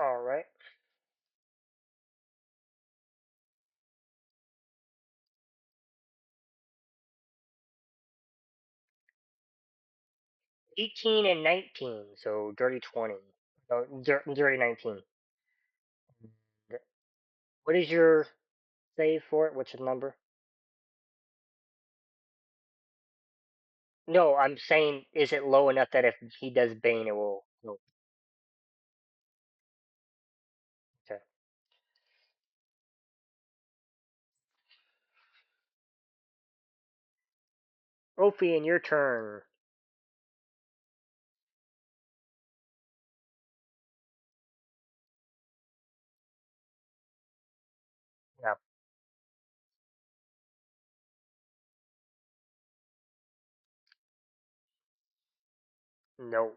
All right. 18 and 19, so dirty 20. No, dirty 19. What is your save for it? What's the number? No, I'm saying, is it low enough that if he does Bane, it will. No. Okay. Ophi, in your turn. Yeah. No.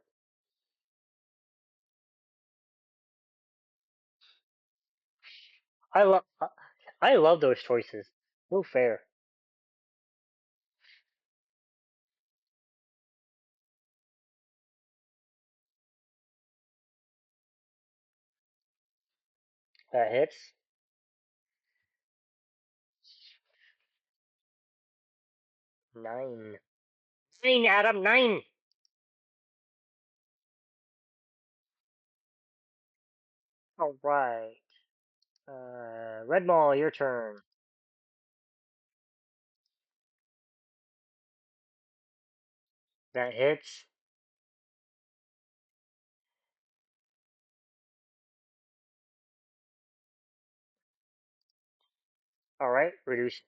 I love. I love those choices. So fair. That hits. 9. 9, Adam. 9. All right. Red Mall, your turn. That hits. All right. Reduce.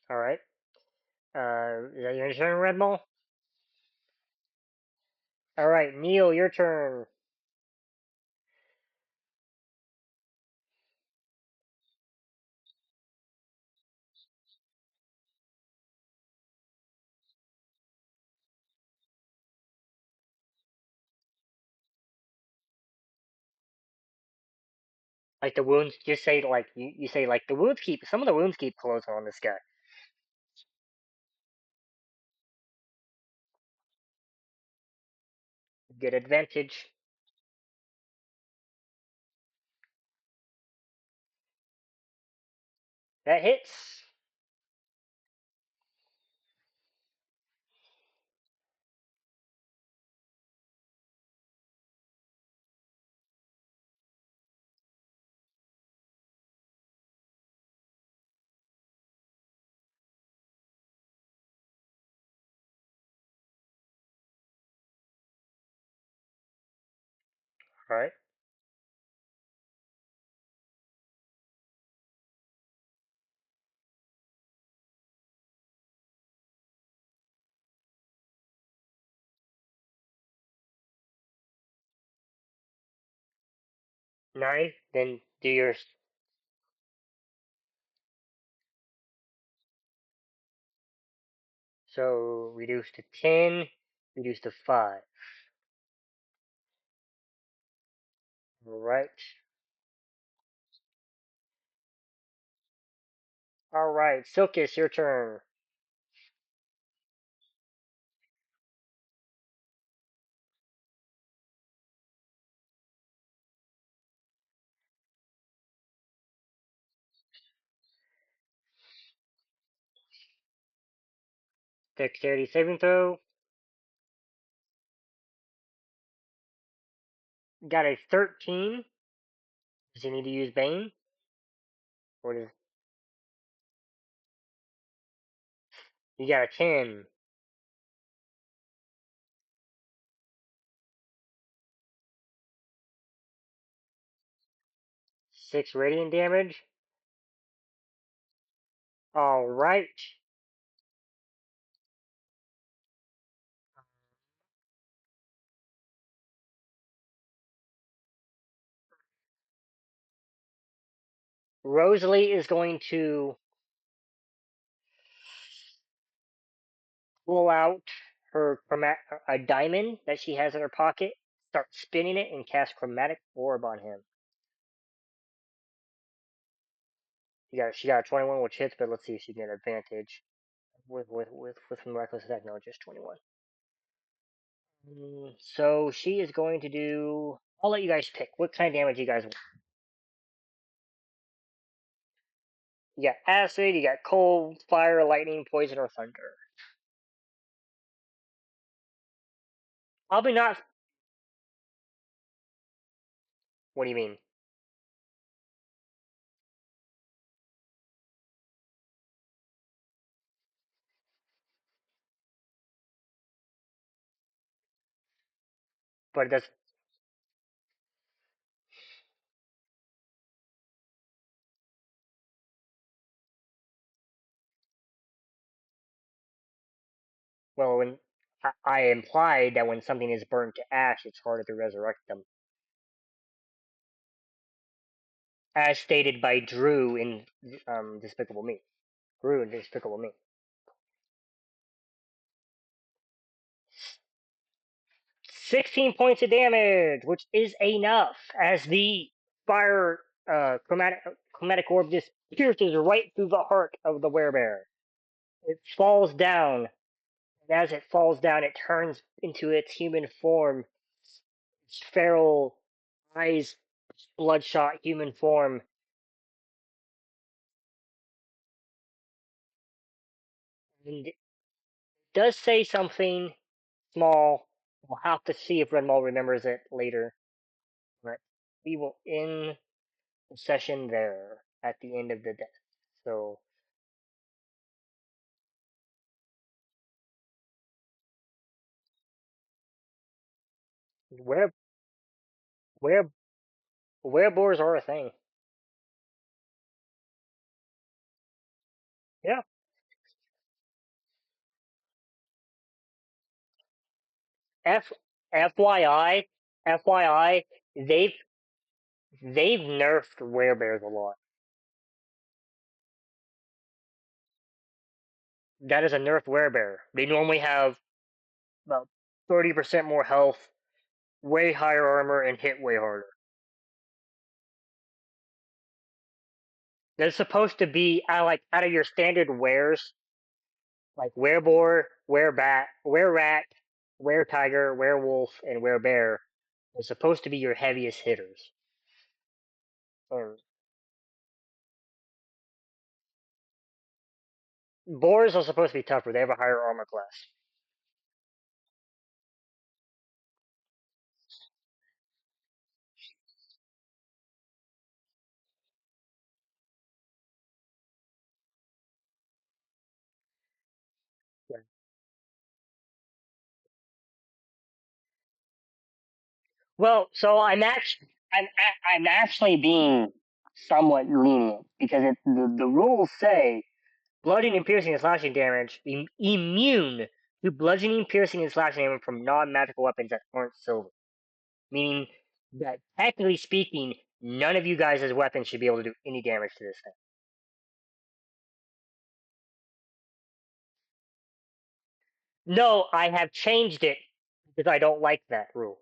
All right. Is that your turn, Red Mall? All right, Neil, your turn. Like the wounds, just say like you say like the wounds keep some of the wounds keep closing on this guy. Get advantage. That hits. All right. Nine. Then do your so reduce to 10. Reduce to 5. All right. All right. Silkus, your turn. Dexterity saving throw. Got a 13. Does he need to use Bane? Or does you got a 10? 6 radiant damage. All right. Rosalie is going to pull out a diamond that she has in her pocket, start spinning it, and cast chromatic orb on him. She got a 21, which hits, but let's see if she can get advantage with miraculous attack. No, just 21. So she is going to do. I'll let you guys pick. What kind of damage you guys want? You got acid, you got cold, fire, lightning, poison, or thunder. Probably not. What do you mean? But that's well, when I implied that when something is burned to ash, it's harder to resurrect them, as stated by Drew in Despicable Me. Drew in Despicable Me. 16 points of damage, which is enough as the fire chromatic orb just pierces right through the heart of the werebear. It falls down, and as it falls down, it turns into its human form, its feral eyes, bloodshot human form, and it does say something small. We'll have to see if Renmal remembers it later, but we will end the session there at the end of the day. So where where wereboars are a thing. Yeah, F FYI, FYI, they've nerfed werebears a lot. That is a nerfed werebear. They normally have about 30% more health, way higher armor, and hit way harder. They're supposed to be out of your standard wares, like wereboar, werebat, wererat, weretiger, werewolf, and werebear. They're supposed to be your heaviest hitters. And boars are supposed to be tougher. They have a higher armor class. Yeah. Well, so I'm actually being somewhat lenient because the rules say bludgeoning, piercing, and slashing damage immune to bludgeoning, piercing, and slashing damage from non-magical weapons that aren't silver. Meaning that technically speaking, none of you guys as weapons should be able to do any damage to this thing. No, I have changed it because I don't like that rule.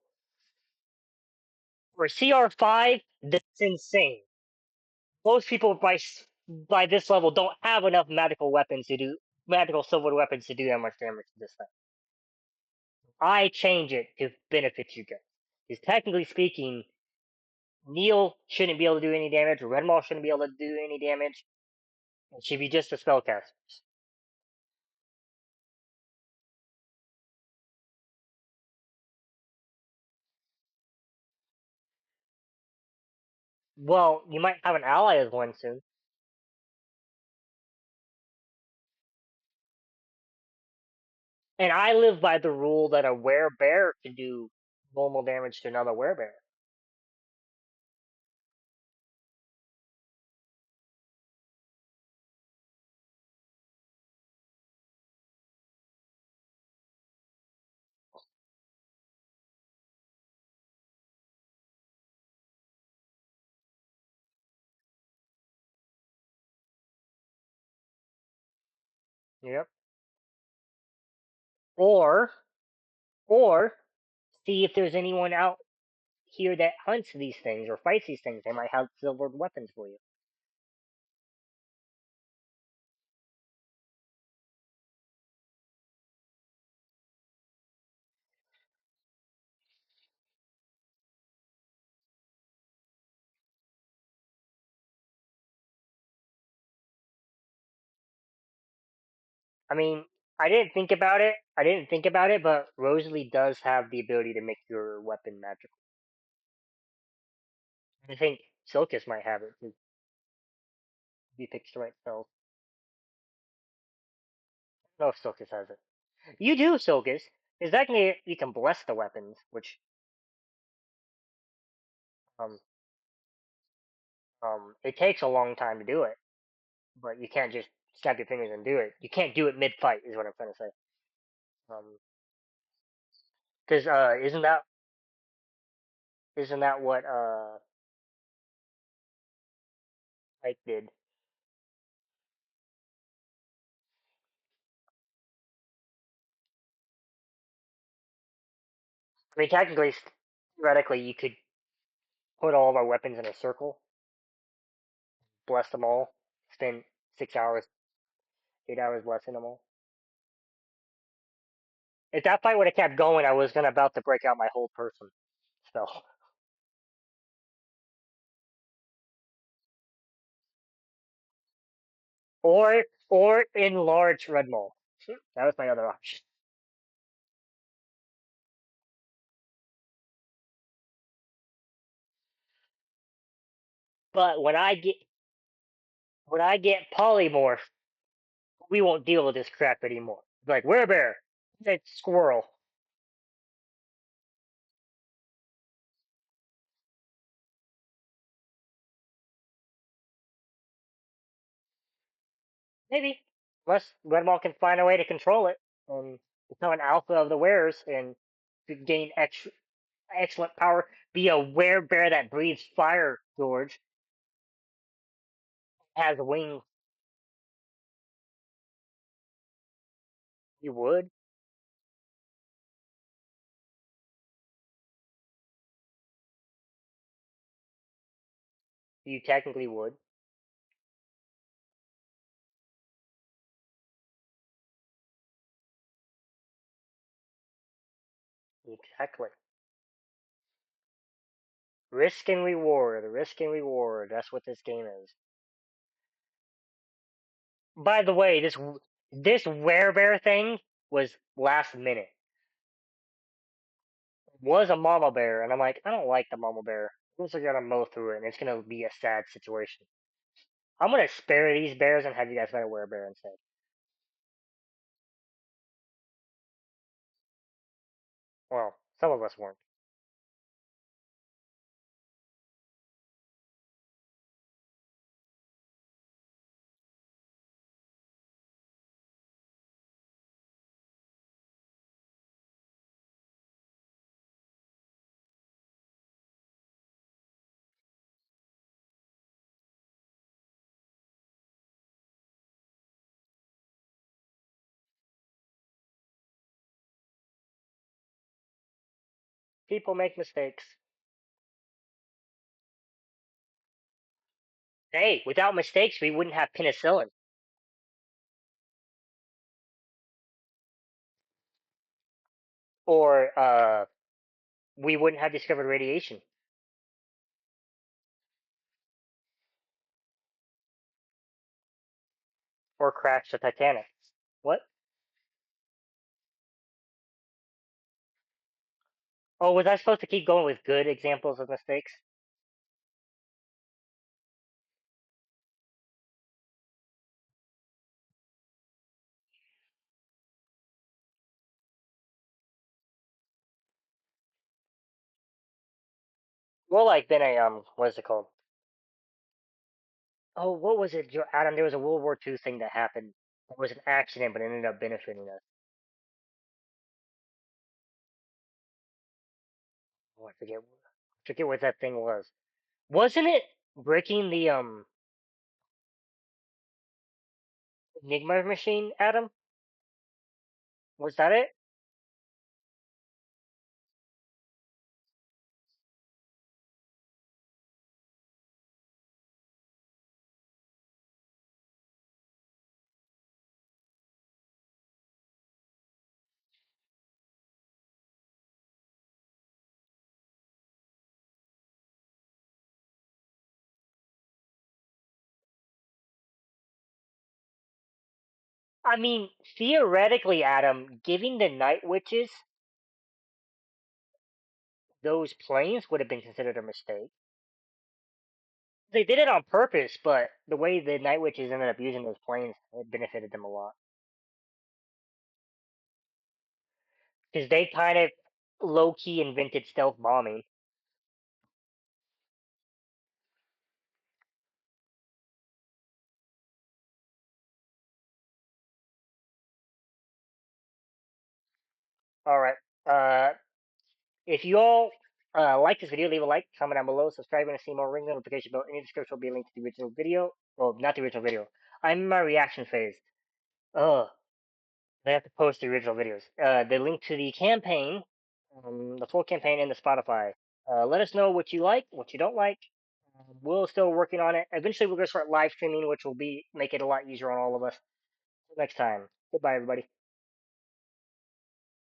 For CR5, that's insane. Most people by this level don't have enough magical silver weapons to do that much damage to this thing. I change it to benefit you guys. Because technically speaking, Neil shouldn't be able to do any damage. Redmaw shouldn't be able to do any damage. It should be just the spellcasters. Well, you might have an ally as one soon. And I live by the rule that a werebear can do normal damage to another werebear. Yep. Or, or see if there's anyone out here that hunts these things or fights these things. They might have silvered weapons for you. I mean, I didn't think about it. I didn't think about it, but Rosalie does have the ability to make your weapon magical. I think Silkus might have it too. If he picks the right spells. I don't know if Silkus has it. You do, Silkus. Because technically you can bless the weapons, which um it takes a long time to do it, but you can't just snap your fingers and do it. You can't do it mid fight, is what I'm trying to say. Because isn't that what Ike did? I mean, technically, theoretically, you could put all of our weapons in a circle, bless them all, spend 6 hours, 8 hours blessing them all. If that fight would have kept going, I was gonna about to break out my whole person spell, or enlarge Red Mole. That was my other option. But when I get polymorph, we won't deal with this crap anymore. Like werebear, it's squirrel. Maybe. Unless Red Mall can find a way to control it and become an alpha of the wares and to gain excellent power. Be a werebear that breathes fire, George. Has wings. You would. You technically would. Exactly. Risk and reward. Risk and reward. That's what this game is. By the way, this werebear thing was last minute. Was a mama bear, and I'm like, I don't like the mama bear. I'm just gonna mow through it, and it's gonna be a sad situation. I'm gonna spare these bears and have you guys fight a werebear instead. Well, some of us weren't. People make mistakes. Hey, without mistakes, we wouldn't have penicillin, or we wouldn't have discovered radiation, or crashed the Titanic. What? Oh, was I supposed to keep going with good examples of mistakes? More like been a what is it called? Oh, what was it, Adam? There was a World War II thing that happened. It was an accident, but it ended up benefiting us. Oh, I forget what that thing was. Wasn't it breaking the Enigma machine, Adam? Was that it? I mean, theoretically, Adam, giving the Night Witches those planes would have been considered a mistake. They did it on purpose, but the way the Night Witches ended up using those planes, it benefited them a lot. Because they kind of low key invented stealth bombing. All right. If you all like this video, leave a like, comment down below, subscribe, and see more, ring the notification bell. In the description will be a link to the original video. Well, not the original video. I'm in my reaction phase. Ugh. I have to post the original videos. The link to the campaign, the full campaign, and the Spotify. Let us know what you like, what you don't like. We're still working on it. Eventually, we're gonna start live streaming, which will be make it a lot easier on all of us. Next time. Goodbye, everybody.